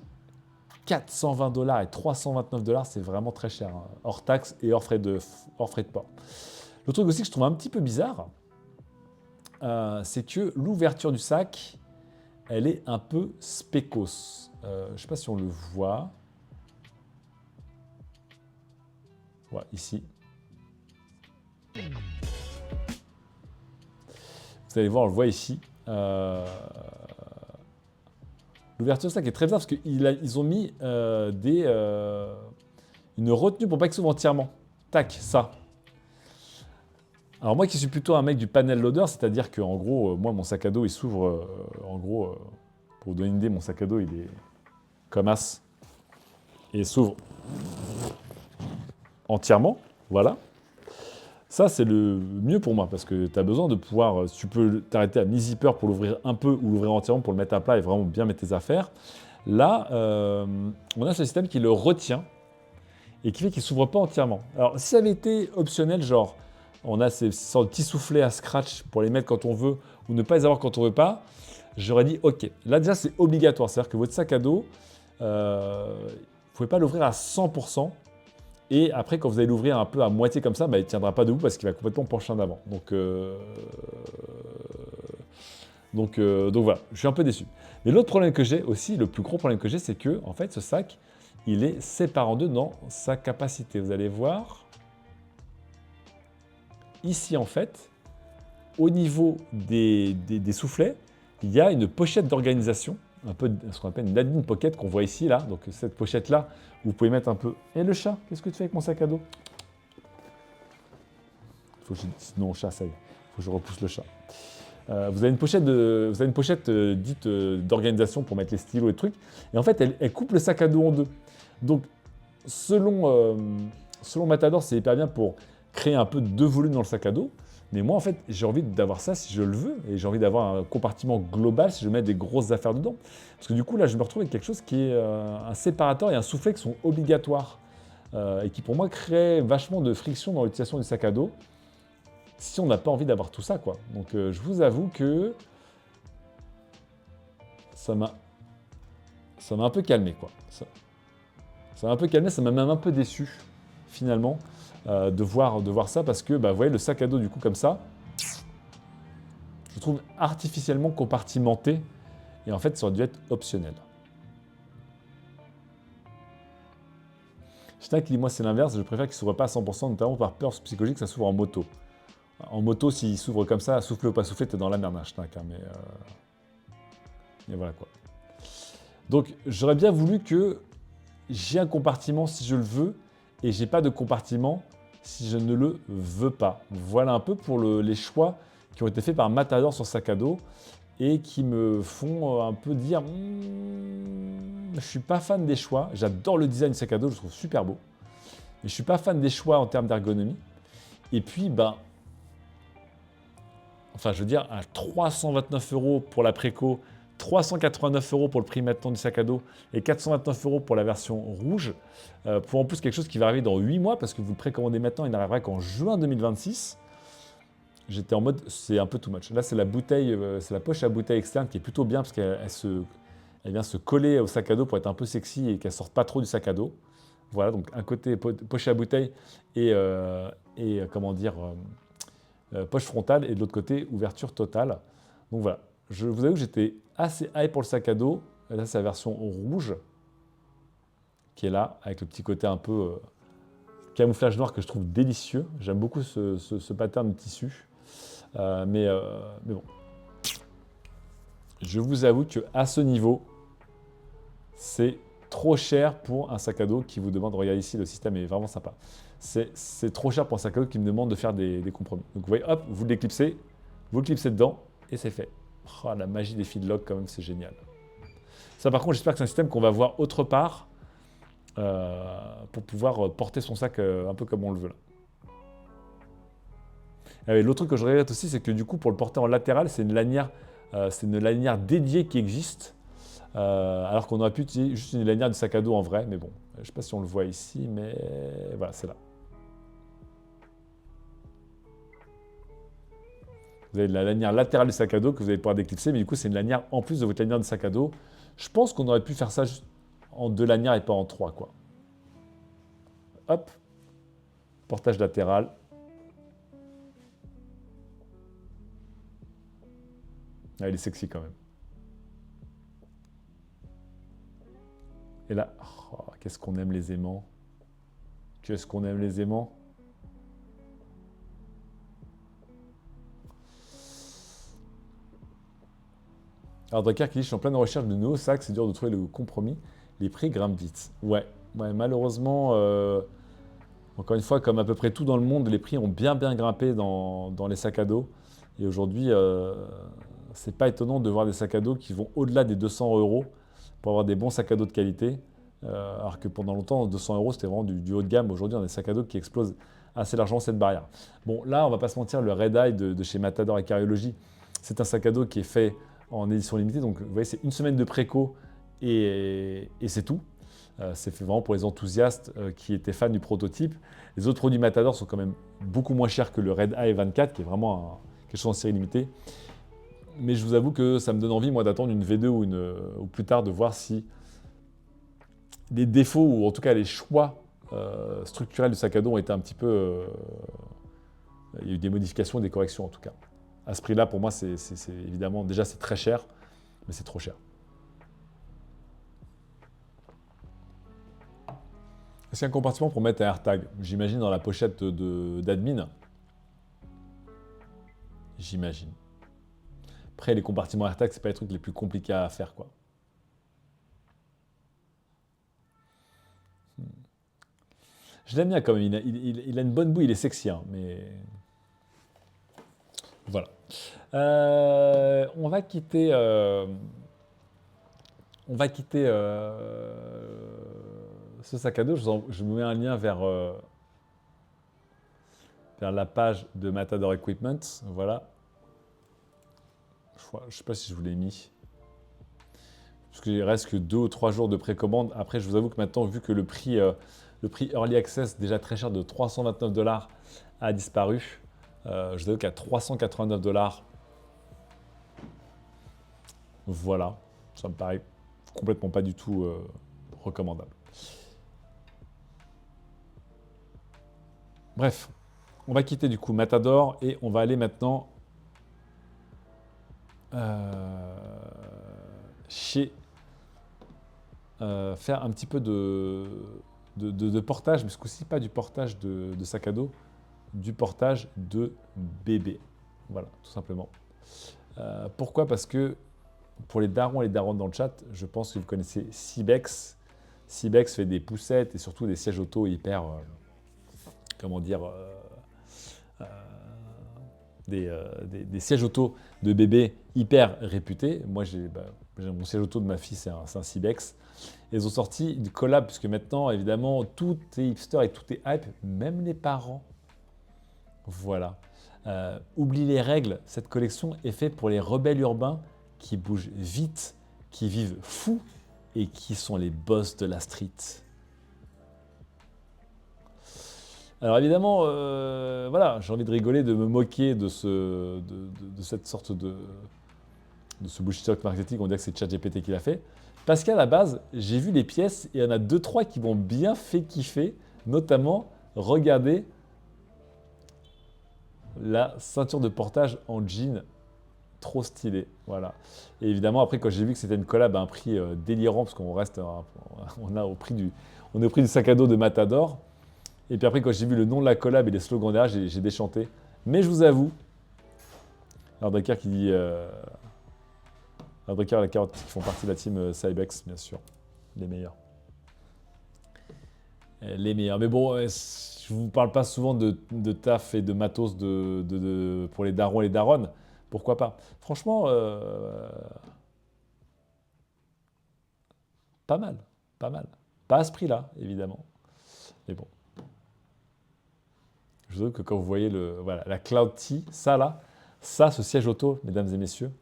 420 $ et 329 $, c'est vraiment très cher, hein, hors taxes et hors frais de port. Le truc aussi que je trouve un petit peu bizarre, c'est que l'ouverture du sac, elle est un peu spécos. Je ne sais pas si on le voit. Ouais, ici. Vous allez voir, on le voit ici. L'ouverture du sac est très bizarre parce qu'ils ont mis une retenue pour pas qu'il s'ouvre entièrement. Tac, ça. Alors moi qui suis plutôt un mec du panel loader, c'est-à-dire que en gros, moi mon sac à dos il s'ouvre, pour vous donner une idée, mon sac à dos il est comme as et il s'ouvre entièrement, voilà. Ça c'est le mieux pour moi parce que tu as besoin de pouvoir, tu peux t'arrêter à mi-zipper pour l'ouvrir un peu ou l'ouvrir entièrement pour le mettre à plat et vraiment bien mettre tes affaires. Là, on a ce système qui le retient et qui fait qu'il ne s'ouvre pas entièrement. Alors si ça avait été optionnel, genre on a ces sortes de petits soufflets à scratch pour les mettre quand on veut ou ne pas les avoir quand on ne veut pas, j'aurais dit ok. Là déjà c'est obligatoire, c'est-à-dire que votre sac à dos, vous ne pouvez pas l'ouvrir à 100%. Et après quand vous allez l'ouvrir un peu à moitié comme ça, bah, il ne tiendra pas debout parce qu'il va complètement pencher en avant. Donc voilà, je suis un peu déçu. Mais l'autre problème que j'ai aussi, le plus gros problème que j'ai, c'est que en fait ce sac, il est séparé en deux dans sa capacité. Vous allez voir. Ici, en fait, au niveau des soufflets, il y a une pochette d'organisation, un peu ce qu'on appelle une admin pocket qu'on voit ici, là. Donc cette pochette-là, vous pouvez mettre un peu... Et le chat, qu'est-ce que tu fais avec mon sac à dos? Sinon, le chat, ça y est, il faut que je repousse le chat. Vous avez une pochette, dite d'organisation pour mettre les stylos et les trucs. Et en fait, elle coupe le sac à dos en deux. Donc, selon Matador, c'est hyper bien pour créer un peu de volume dans le sac à dos. Mais moi, en fait, j'ai envie d'avoir ça si je le veux. Et j'ai envie d'avoir un compartiment global si je mets des grosses affaires dedans. Parce que du coup, là, je me retrouve avec quelque chose qui est un séparateur et un soufflet qui sont obligatoires. Et qui, pour moi, crée vachement de friction dans l'utilisation du sac à dos. Si on n'a pas envie d'avoir tout ça, quoi. Donc, je vous avoue que ça m'a un peu calmé, quoi. Ça m'a un peu calmé, ça m'a même un peu déçu, finalement, de voir ça, parce que, bah, vous voyez, le sac à dos, du coup, comme ça, je le trouve artificiellement compartimenté, et en fait, ça aurait dû être optionnel. Schnack, moi, c'est l'inverse, je préfère qu'il ne s'ouvre pas à 100%, notamment par peur psychologique que ça s'ouvre en moto. En moto, s'il s'ouvre comme ça, souffler ou pas souffler, t'es dans la merde, hein, Schnack, hein, mais voilà, quoi. Donc, j'aurais bien voulu que j'ai un compartiment si je le veux, et j'ai pas de compartiment si je ne le veux pas. Voilà un peu pour les choix qui ont été faits par Matador sur sac à dos et qui me font un peu dire je suis pas fan des choix. J'adore le design du sac à dos, je le trouve super beau. Mais je ne suis pas fan des choix en termes d'ergonomie. Et puis, enfin, je veux dire, à 329 € pour la préco, 389 € pour le prix maintenant du sac à dos et 429 € pour la version rouge, pour en plus quelque chose qui va arriver dans 8 mois, parce que vous le précommandez maintenant, il n'arrivera qu'en juin 2026. J'étais en mode, c'est un peu too much. Là, c'est la bouteille, c'est la poche à bouteille externe qui est plutôt bien, parce elle vient se coller au sac à dos pour être un peu sexy et qu'elle sorte pas trop du sac à dos. Voilà, donc un côté poche à bouteille et comment dire, poche frontale, et de l'autre côté, ouverture totale. Donc voilà, je vous avoue que j'étais assez hype pour le sac à dos. Et là, c'est la version rouge qui est là, avec le petit côté un peu camouflage noir que je trouve délicieux. J'aime beaucoup ce pattern de tissu. Mais bon, je vous avoue qu'à ce niveau, c'est trop cher pour un sac à dos qui vous demande, regardez ici, le système est vraiment sympa. C'est trop cher pour un sac à dos qui me demande de faire des compromis. Donc vous voyez, hop, vous le clipsez dedans et c'est fait. Oh, la magie des feedlocks quand même, c'est génial. Ça par contre, j'espère que c'est un système qu'on va voir autre part pour pouvoir porter son sac un peu comme on le veut là. L'autre truc que je regrette aussi, c'est que du coup, pour le porter en latéral, c'est une lanière dédiée qui existe. Alors qu'on aurait pu utiliser juste une lanière de sac à dos en vrai, mais bon, je ne sais pas si on le voit ici, mais voilà, c'est là. Vous avez la lanière latérale du sac à dos que vous allez pouvoir déclipser, mais du coup, c'est une lanière en plus de votre lanière de sac à dos. Je pense qu'on aurait pu faire ça juste en 2 lanières et pas en 3, quoi. Hop, portage latéral. Ah, il est sexy quand même. Et là, oh, qu'est-ce qu'on aime les aimants. Qu'est-ce qu'on aime les aimants. Alors Drakkar qui dit, je suis en pleine recherche de nouveaux sacs, c'est dur de trouver le compromis. Les prix grimpent vite. Ouais, malheureusement, encore une fois, comme à peu près tout dans le monde, les prix ont bien grimpé dans les sacs à dos. Et aujourd'hui, c'est pas étonnant de voir des sacs à dos qui vont au-delà des 200 € pour avoir des bons sacs à dos de qualité. Alors que pendant longtemps, 200 € c'était vraiment du haut de gamme. Aujourd'hui, on a des sacs à dos qui explosent assez largement cette barrière. Bon, là, on va pas se mentir, le Red Eye de chez Matador et Carriology, c'est un sac à dos qui est fait en édition limitée. Donc, vous voyez, c'est une semaine de préco et c'est tout. C'est fait vraiment pour les enthousiastes qui étaient fans du prototype. Les autres produits Matador sont quand même beaucoup moins chers que le Red Eye 24, qui est vraiment quelque chose en série limitée. Mais je vous avoue que ça me donne envie, moi, d'attendre une V2 ou plus tard, de voir si les défauts, ou en tout cas les choix structurels du sac à dos ont été un petit peu... il y a eu des modifications et des corrections, en tout cas. À ce prix-là, pour moi, c'est évidemment... Déjà, c'est très cher, mais c'est trop cher. Est-ce qu'il y a un compartiment pour mettre un AirTag? J'imagine dans la pochette d'admin. J'imagine. Après, les compartiments AirTag, c'est pas les trucs les plus compliqués à faire, quoi. Je l'aime bien quand même, il a une bonne bouille, il est sexy, hein, mais... Voilà. On va quitter ce sac à dos. Je vous mets un lien vers la page de Matador Equipment. Voilà. Je ne sais pas si je vous l'ai mis. Parce qu'il reste que 2 ou 3 jours de précommande. Après, je vous avoue que maintenant, vu que le prix Early Access, déjà très cher de 329 $, a disparu, je vous avoue qu'à 389 $, voilà, ça me paraît complètement pas du tout recommandable. Bref, on va quitter du coup Matador et on va aller maintenant faire un petit peu de portage, mais ce coup-ci pas du portage de sac à dos, du portage de bébé. Voilà, tout simplement. Pourquoi? Parce que pour les darons et les daronnes dans le chat, je pense que vous connaissez Cybex. Cybex fait des poussettes et surtout des sièges auto hyper, comment dire, des sièges auto de bébés hyper réputés. Moi, j'ai mon siège auto de ma fille, c'est un Cybex. Et ils ont sorti une collab, puisque maintenant, évidemment, tout est hipster et tout est hype, même les parents. Voilà. Oublie les règles, cette collection est faite pour les rebelles urbains qui bougent vite, qui vivent fous et qui sont les boss de la street. Alors évidemment, voilà, j'ai envie de rigoler, de me moquer de cette sorte de ce bullshit marketing, on dirait que c'est ChatGPT qui l'a fait. Parce qu'à la base, j'ai vu les pièces et il y en a 2-3 qui m'ont bien fait kiffer, notamment, regardez la ceinture de portage en jean, trop stylée, voilà. Et évidemment, après, quand j'ai vu que c'était une collab à un prix délirant, parce qu'on reste, on est au prix du sac à dos de Matador. Et puis après, quand j'ai vu le nom de la collab et les slogans derrière, j'ai déchanté. Mais je vous avoue, alors Dakar qui dit... Dakar et la carotte qui font partie de la team Cybex, bien sûr. Les meilleurs. Les meilleurs. Mais bon, je ne vous parle pas souvent de taf et de matos pour les darons et les daronnes. Pourquoi pas? Franchement, pas mal. Pas mal. Pas à ce prix-là, évidemment. Mais bon. Je vous dis que quand vous voyez voilà, la Cloud T, ce siège auto, mesdames et messieurs,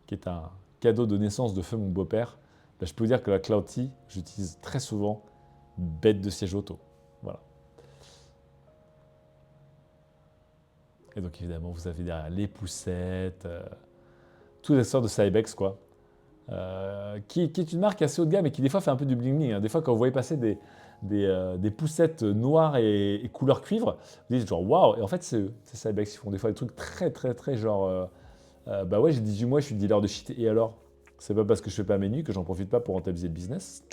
qui est un cadeau de naissance de feu mon beau-père, ben, je peux vous dire que la Cloud T, j'utilise très souvent bête de siège auto. Voilà. Et donc évidemment, vous avez derrière les poussettes, tous les accessoires de Cybex, quoi. Qui est une marque assez haut de gamme et qui des fois fait un peu du bling-bling. Hein. Des fois, quand vous voyez passer des poussettes noires et couleur cuivre, vous dites genre waouh, et en fait c'est eux, c'est Cybex, ils font des fois des trucs très très très genre bah ouais, j'ai 18 mois, je suis dealer de shit, et alors? C'est pas parce que je fais pas mes nuits que j'en profite pas pour rentabiliser le business.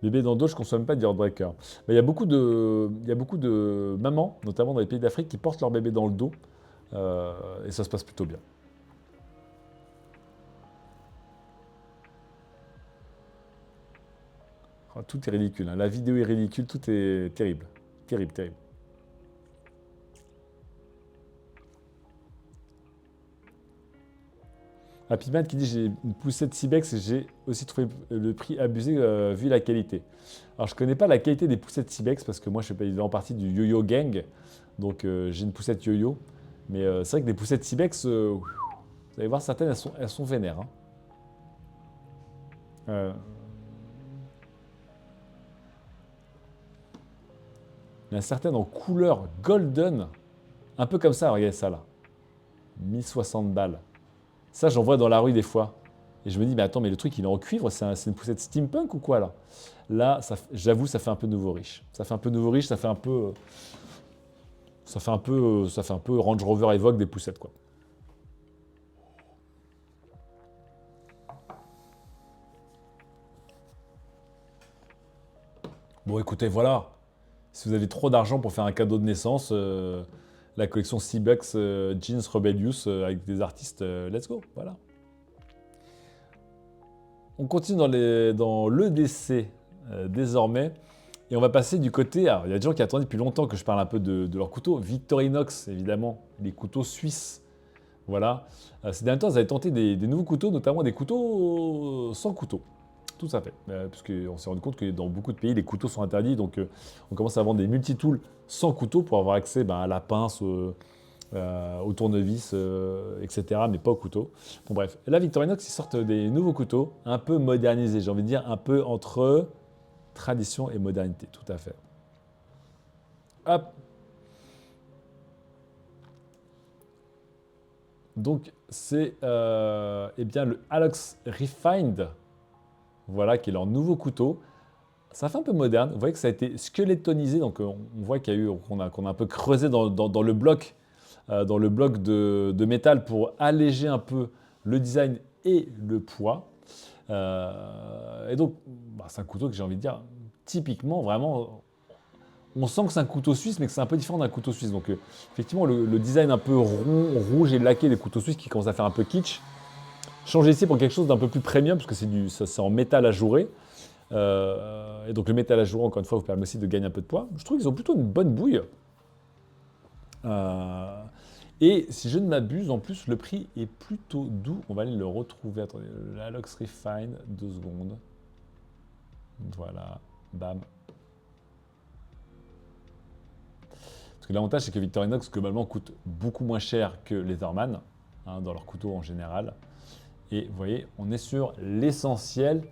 Bébé dans le dos, je consomme pas de Heartbreaker. Il y a beaucoup de mamans, notamment dans les pays d'Afrique, qui portent leur bébé dans le dos, et ça se passe plutôt bien. Oh, tout est ridicule, hein. La vidéo est ridicule, tout est terrible. Terrible, terrible. Happyman qui dit j'ai une poussette Cybex et j'ai aussi trouvé le prix abusé vu la qualité. Alors je connais pas la qualité des poussettes Cybex parce que moi je fais pas en partie du yo-yo gang, donc j'ai une poussette yo-yo. Mais c'est vrai que des poussettes Cybex, vous allez voir certaines elles sont vénères. Hein. Il y en a certaines en couleur golden, un peu comme ça, regardez ça là. 1060 balles. Ça, j'en vois dans la rue des fois. Et je me dis, mais attends, mais le truc, il est en cuivre, c'est une poussette steampunk ou quoi là? Là, j'avoue, ça fait un peu nouveau riche. Ça fait un peu nouveau riche, ça fait un peu Range Rover Evoque des poussettes, quoi. Bon, écoutez, voilà. Si vous avez trop d'argent pour faire un cadeau de naissance, la collection Cybex Jeans Rebellious avec des artistes, let's go, voilà. On continue dans l'EDC désormais, et on va passer du côté, alors il y a des gens qui attendaient depuis longtemps que je parle un peu de leurs couteaux, Victorinox évidemment, les couteaux suisses, voilà. Ces derniers temps, ils avaient tenté des nouveaux couteaux, notamment des couteaux sans couteau. Tout à fait, puisqu'on s'est rendu compte que dans beaucoup de pays, les couteaux sont interdits, donc on commence à vendre des multitools sans couteau pour avoir accès à la pince, au tournevis, etc., mais pas au couteau. Bon bref, là Victorinox, ils sortent des nouveaux couteaux, un peu modernisés, j'ai envie de dire, un peu entre tradition et modernité, tout à fait. Hop. Donc c'est eh bien, le Alox Refined, voilà, qui est leur nouveau couteau. Ça fait un peu moderne. Vous voyez que ça a été squelettonisé, donc on voit qu'on a un peu creusé dans le bloc, de métal pour alléger un peu le design et le poids. Et donc, c'est un couteau que j'ai envie de dire, typiquement, vraiment, on sent que c'est un couteau suisse, mais que c'est un peu différent d'un couteau suisse. Donc, effectivement, le design un peu rond, rouge et laqué des couteaux suisses qui commence à faire un peu kitsch. Changer ici pour quelque chose d'un peu plus premium, parce que c'est en métal ajouré. Et donc le métal à jour, encore une fois, vous permet aussi de gagner un peu de poids. Je trouve qu'ils ont plutôt une bonne bouille. Et si je ne m'abuse, en plus, le prix est plutôt doux. On va aller le retrouver. Attendez, l'Alox Refine, 2 secondes. Voilà, bam. Parce que l'avantage, c'est que Victorinox, globalement, coûte beaucoup moins cher que Leatherman, dans leurs couteaux en général. Et vous voyez, on est sur l'essentiel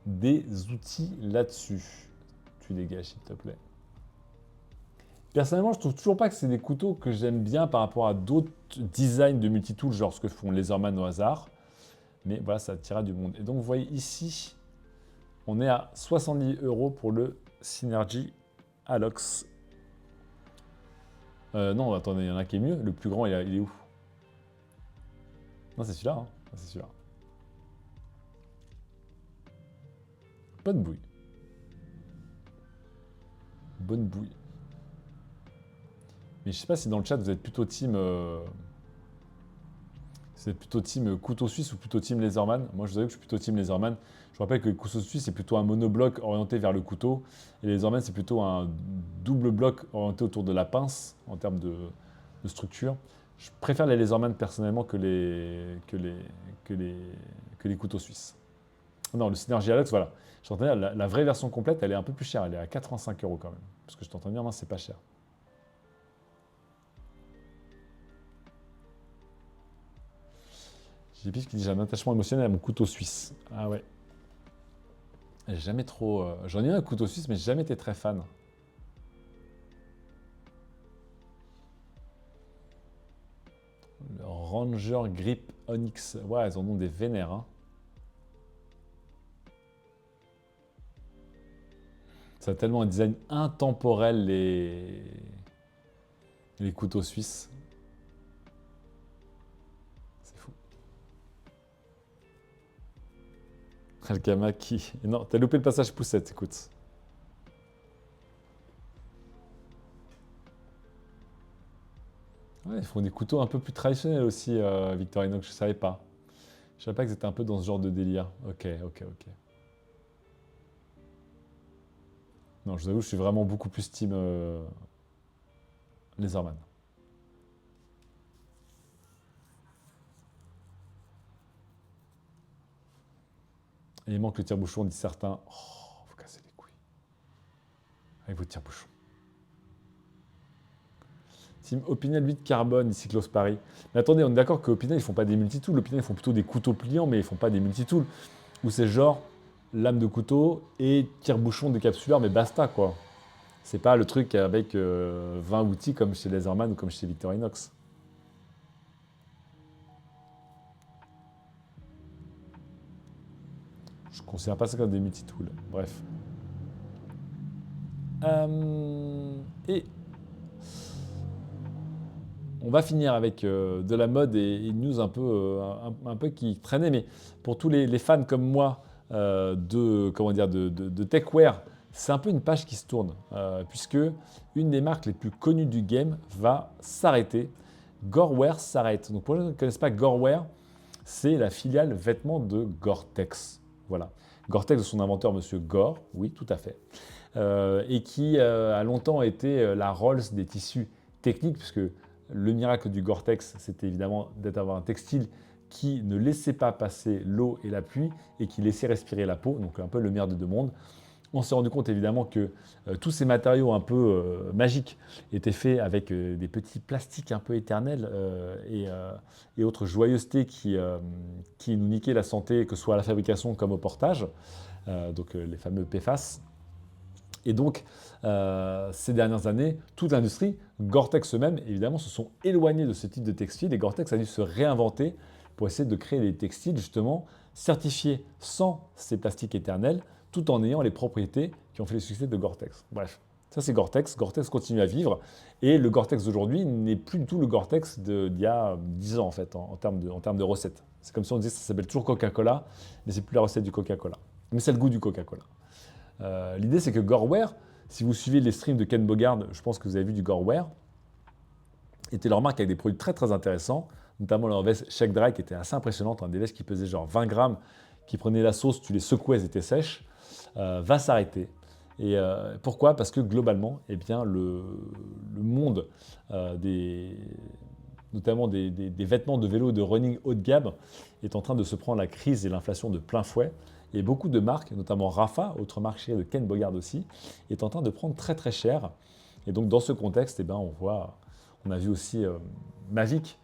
des outils là-dessus. Tu dégages, s'il te plaît. Personnellement, je trouve toujours pas que c'est des couteaux que j'aime bien par rapport à d'autres designs de multitools, genre ce que font Leatherman au hasard. Mais voilà, ça attira du monde. Et donc, vous voyez ici, on est à 70 € pour le Synergy Alox. Non, attendez, il y en a un qui est mieux. Le plus grand, il est où? Non, c'est celui-là. Hein. C'est celui-là. Bonne bouille. Bonne bouille. Mais je sais pas si dans le chat vous êtes plutôt team, couteau suisse ou plutôt team Leatherman. Moi je vous avoue que je suis plutôt team Leatherman. Je vous rappelle que le couteau suisse c'est plutôt un monobloc orienté vers le couteau et Leatherman c'est plutôt un double bloc orienté autour de la pince en termes de structure. Je préfère les Leatherman personnellement que les couteaux suisses. Non, le Synergy Alox, voilà. Je t'entends dire, la vraie version complète, elle est un peu plus chère. Elle est à 85 € quand même. Parce que je t'entends dire, non, c'est pas cher. J'ai Pif qui dit j'ai un attachement émotionnel à mon couteau suisse. Ah ouais. J'ai jamais trop. J'en ai un couteau suisse, mais j'ai jamais été très fan. Le Ranger Grip Onyx. Ouais, ils en ont des vénères. Hein. Ça a tellement un design intemporel, les couteaux suisses. C'est fou. Alkama qui... Non, t'as loupé le passage poussette, écoute. Ouais, ils font des couteaux un peu plus traditionnels aussi, Victorinox, je savais pas. Je savais pas que c'était un peu dans ce genre de délire. Ok. Non, je vous avoue, je suis vraiment beaucoup plus team Leatherman. Et il manque le tire-bouchon, dit certains. Oh, vous cassez les couilles. Avec vos tire-bouchons. Team Opinel 8 Carbone, ici Klaus Paris. Mais attendez, on est d'accord qu'Opinel, ils font pas des multitools. Opinel, ils font plutôt des couteaux pliants, mais ils font pas des multitools. Ou c'est genre lame de couteau et tire-bouchon décapsuleur, mais basta, quoi. C'est pas le truc avec 20 outils comme chez Leatherman ou comme chez Victorinox. Je ne considère pas ça comme des multitools. Bref. Et on va finir avec de la mode et une news un peu qui traînait, mais pour tous les fans comme moi de techwear, c'est un peu une page qui se tourne, puisque une des marques les plus connues du game va s'arrêter. Gorewear s'arrête. Donc pour ceux qui ne connaissent pas Gorewear, c'est la filiale vêtements de Gore-Tex. Voilà. Gore-Tex de son inventeur, Monsieur Gore, oui, tout à fait. Et qui a longtemps été la Rolls des tissus techniques, puisque le miracle du Gore-Tex, c'était évidemment d'avoir un textile qui ne laissait pas passer l'eau et la pluie et qui laissait respirer la peau, donc un peu le meilleur des deux mondes. On s'est rendu compte évidemment que tous ces matériaux un peu magiques étaient faits avec des petits plastiques un peu éternels et autres joyeusetés qui nous niquaient la santé, que ce soit à la fabrication comme au portage, donc les fameux PFAS. Et donc, ces dernières années, toute l'industrie, Gore-Tex eux-mêmes, évidemment, se sont éloignés de ce type de textile et Gore-Tex a dû se réinventer pour essayer de créer des textiles, justement, certifiés sans ces plastiques éternels, tout en ayant les propriétés qui ont fait le succès de Gore-Tex. Bref, ça c'est Gore-Tex. Gore-Tex continue à vivre et le Gore-Tex d'aujourd'hui n'est plus du tout le Gore-Tex d'il y a 10 ans, en fait, en termes de recettes. C'est comme si on disait que ça s'appelle toujours Coca-Cola, mais c'est plus la recette du Coca-Cola. Mais c'est le goût du Coca-Cola. L'idée, c'est que Gorewear, si vous suivez les streams de Ken Bogard, je pense que vous avez vu du Gorewear, était leur marque avec des produits très très intéressants, notamment leur veste Shake Dry qui était assez impressionnante, des vestes qui pesaient genre 20 grammes, qui prenaient la sauce, tu les secouais, elles étaient sèches. va s'arrêter. Et pourquoi? Parce que globalement, eh bien, le monde notamment des vêtements de vélo de running haut de gamme est en train de se prendre la crise et l'inflation de plein fouet. Et beaucoup de marques, notamment Rapha, autre marque chérie de Ken Bogard aussi, est en train de prendre très très cher. Et donc dans ce contexte, eh ben, on a vu aussi Mavic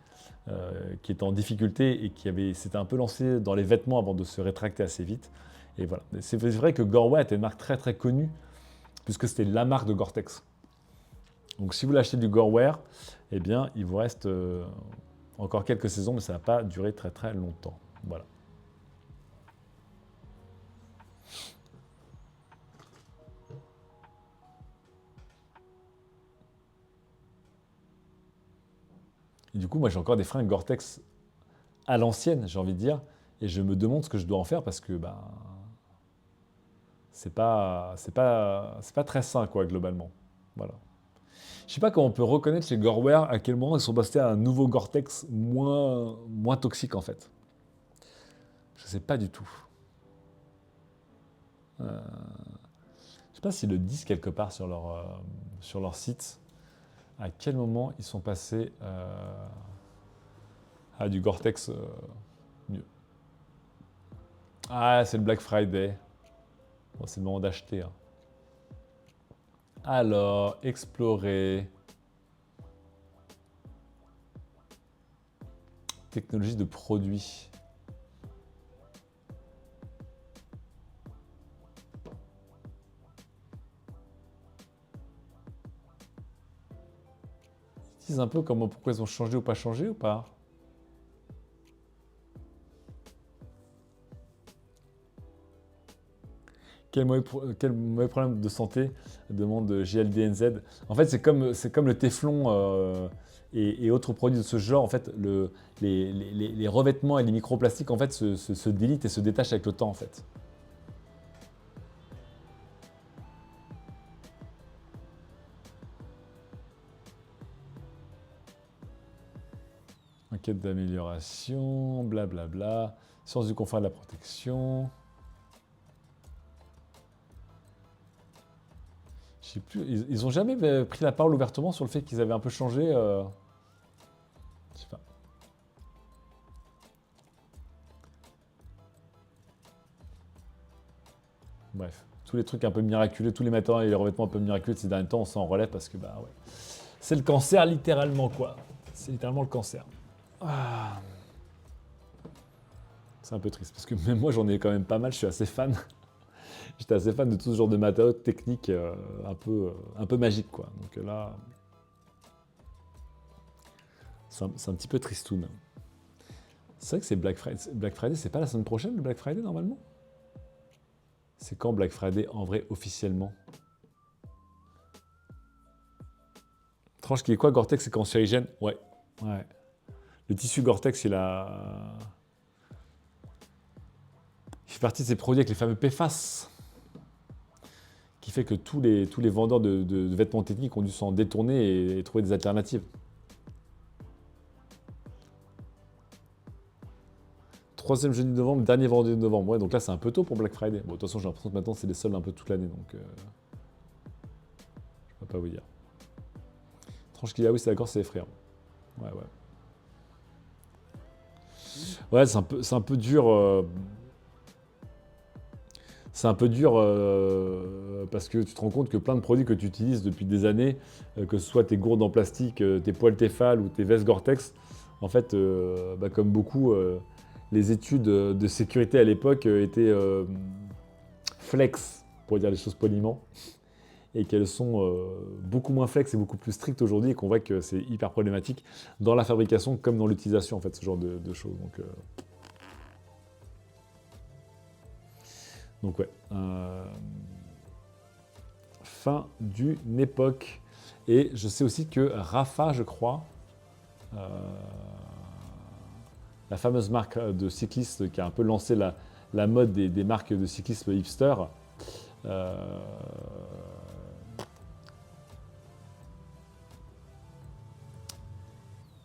qui est en difficulté et s'était un peu lancé dans les vêtements avant de se rétracter assez vite. Et voilà. C'est vrai que Goreway était une marque très très connue puisque c'était la marque de Gore-Tex. Donc si vous voulez acheter du Gorewear, eh bien il vous reste encore quelques saisons, mais ça ne va pas durer très très longtemps. Voilà. Et du coup, moi j'ai encore des fringues Gore-Tex à l'ancienne, j'ai envie de dire, et je me demande ce que je dois en faire parce que c'est pas très sain quoi globalement. Voilà. Je sais pas comment on peut reconnaître chez Gorewear à quel moment ils sont passés à un nouveau Gore-Tex moins toxique en fait. Je sais pas du tout. Je sais pas s'ils le disent quelque part sur leur site. À quel moment ils sont passés à du Gore-Tex mieux. Ah, c'est le Black Friday. Bon, c'est le moment d'acheter. Hein. Alors, explorer. Technologie de produits. Ils disent un peu pourquoi ils ont changé ou pas changé ou pas? Quel mauvais problème de santé demande GLDNZ. En fait, c'est comme le téflon et autres produits de ce genre. En fait, les revêtements et les microplastiques en fait, se délitent et se détachent avec le temps. En fait. Enquête d'amélioration, blablabla. Science du confort et de la protection. Je sais plus, ils ont jamais pris la parole ouvertement sur le fait qu'ils avaient un peu changé. Je sais pas. Bref, tous les trucs un peu miraculeux, tous les matins et les revêtements un peu miraculeux de ces derniers temps, on s'en relève parce que ouais. C'est le cancer littéralement quoi. C'est littéralement le cancer. Ah. C'est un peu triste parce que même moi j'en ai quand même pas mal, je suis assez fan. J'étais assez fan de tout ce genre de matériaux techniques un peu magiques quoi. Donc là, c'est un petit peu tristoun. C'est vrai que c'est Black Friday. Black Friday, c'est pas la semaine prochaine le Black Friday normalement? C'est quand Black Friday en vrai officiellement? Tranche qui est quoi Gore-Tex, c'est cancérigène? Ouais. Ouais. Le tissu Gore-Tex, il fait partie de ces produits avec les fameux PFAS, qui fait que tous les vendeurs de vêtements techniques ont dû s'en détourner et trouver des alternatives. Troisième jeudi de novembre, dernier vendredi de novembre. Ouais, donc là, c'est un peu tôt pour Black Friday. Bon, de toute façon, j'ai l'impression que maintenant, c'est les soldes un peu toute l'année, donc je peux pas vous dire. Tranche qu'il y a, oui, c'est d'accord, c'est effrayant. Ouais. Ouais, c'est un peu dur. C'est un peu dur parce que tu te rends compte que plein de produits que tu utilises depuis des années, que ce soit tes gourdes en plastique, tes poêles Tefal ou tes vestes Gore-Tex, en fait, comme beaucoup, les études de sécurité à l'époque étaient flex, pour dire les choses poliment, et qu'elles sont beaucoup moins flex et beaucoup plus strictes aujourd'hui, et qu'on voit que c'est hyper problématique dans la fabrication comme dans l'utilisation, en fait, ce genre de choses. Donc ouais. Fin d'une époque. Et je sais aussi que Rapha, je crois, la fameuse marque de cyclistes qui a un peu lancé la mode des marques de cyclisme hipster, je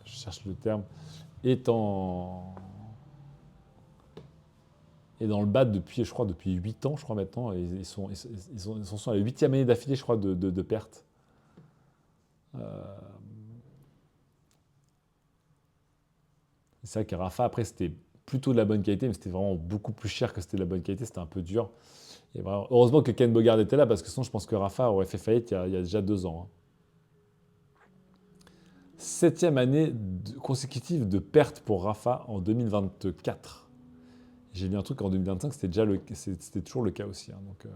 cherche le terme, est en est dans le bad depuis, je crois, depuis 8 ans, je crois maintenant. Et ils sont à la 8e année d'affilée, je crois, de perte. C'est vrai que Rafa, après, c'était plutôt de la bonne qualité, mais c'était vraiment beaucoup plus cher que c'était de la bonne qualité. C'était un peu dur. Et vraiment, heureusement que Ken Bogard était là, parce que sinon, je pense que Rafa aurait fait faillite il y a déjà 2 ans. 7e année consécutive de perte pour Rafa en 2024. J'ai lu un truc en 2025, c'était toujours le cas aussi. Donc,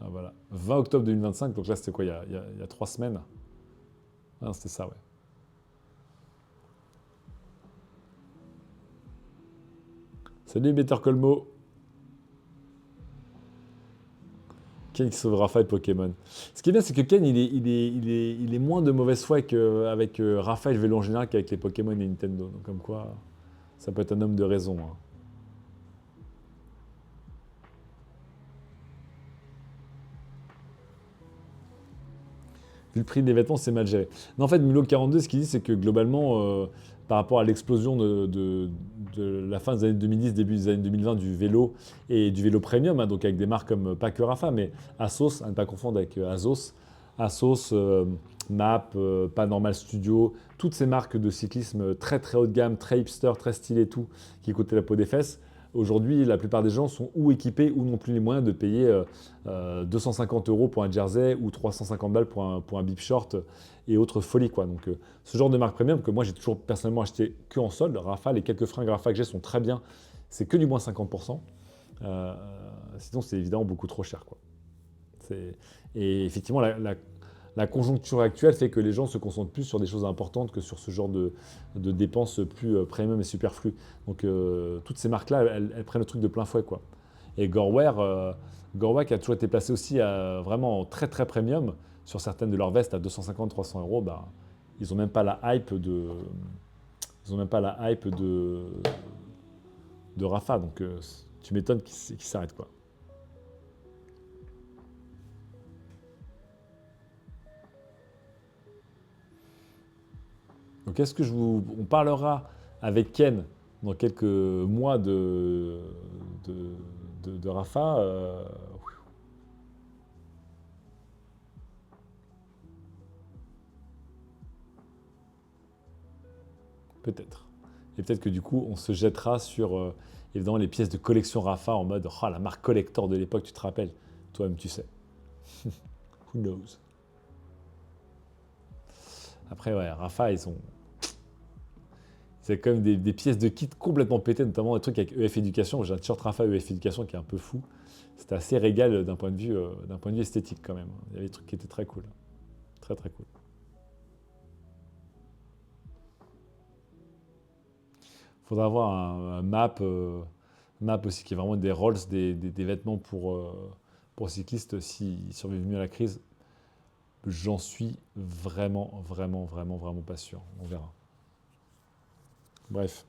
voilà. 20 octobre 2025, donc là c'était quoi, il y a 3 semaines. Ah, non, c'était ça, ouais. Salut Better Colmo. Ken qui sauve Rafa et Pokémon. Ce qui est bien, c'est que Ken, il est moins de mauvaise foi avec Rafa et le vélo en général qu'avec les Pokémon et Nintendo. Donc, comme quoi, ça peut être un homme de raison. Vu le prix des vêtements, c'est mal géré. Non, en fait, Mulot42, ce qu'il dit, c'est que globalement, par rapport à l'explosion de la fin des années 2010, début des années 2020 du vélo et du vélo premium, donc avec des marques comme, pas que Rafa, mais Asos, à ne pas confondre avec Asos, MAP, Panormal Studio, toutes ces marques de cyclisme très très haut de gamme, très hipster, très stylé et tout, qui coûtaient la peau des fesses. Aujourd'hui, la plupart des gens sont ou équipés ou n'ont plus les moyens de payer 250 € pour un jersey ou 350 balles pour un bib short et autres folies, quoi. Donc, ce genre de marque premium que moi j'ai toujours personnellement acheté que en solde. Rafa, les quelques fringues Rafa que j'ai sont très bien. C'est que du moins 50%. Sinon, c'est évidemment beaucoup trop cher, quoi. Et effectivement, la conjoncture actuelle fait que les gens se concentrent plus sur des choses importantes que sur ce genre de dépenses plus premium et superflues. Donc toutes ces marques-là, elles prennent le truc de plein fouet, quoi. Et Goreware qui a toujours été placé aussi vraiment très très premium sur certaines de leurs vestes à 250-300 €, bah, ils n'ont même pas la hype de Rafa. Donc tu m'étonnes qu'ils s'arrêtent, quoi. Donc, on parlera avec Ken dans quelques mois de Rafa. Peut-être. Et peut-être que du coup, on se jettera sur évidemment les pièces de collection Rafa en mode la marque collector de l'époque, tu te rappelles. Toi-même, tu sais. Who knows? Après, ouais, Rafa, ils ont quand même des pièces de kit complètement pétées, notamment des trucs avec EF Éducation. J'ai un t-shirt Rafa EF Éducation qui est un peu fou. C'était assez régal d'un point de vue esthétique quand même. Il y avait des trucs qui étaient très cool. Très très cool. Il faudra avoir un map aussi qui est vraiment des rolls, des vêtements pour cyclistes s'ils survivent mieux à la crise. J'en suis vraiment pas sûr. On verra. Bref.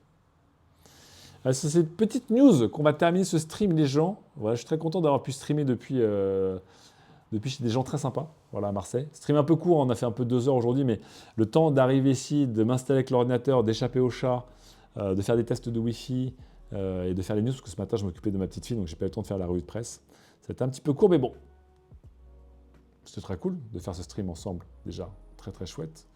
C'est cette petite news qu'on va terminer ce stream, les gens. Voilà, je suis très content d'avoir pu streamer depuis chez des gens très sympas, voilà, à Marseille. Stream un peu court, on a fait un peu 2 heures aujourd'hui, mais le temps d'arriver ici, de m'installer avec l'ordinateur, d'échapper au chat, de faire des tests de Wi-Fi et de faire les news, parce que ce matin, je m'occupais de ma petite fille, donc j'ai pas eu le temps de faire la revue de presse. C'était un petit peu court, mais bon. C'était très cool de faire ce stream ensemble, déjà. Très très chouette.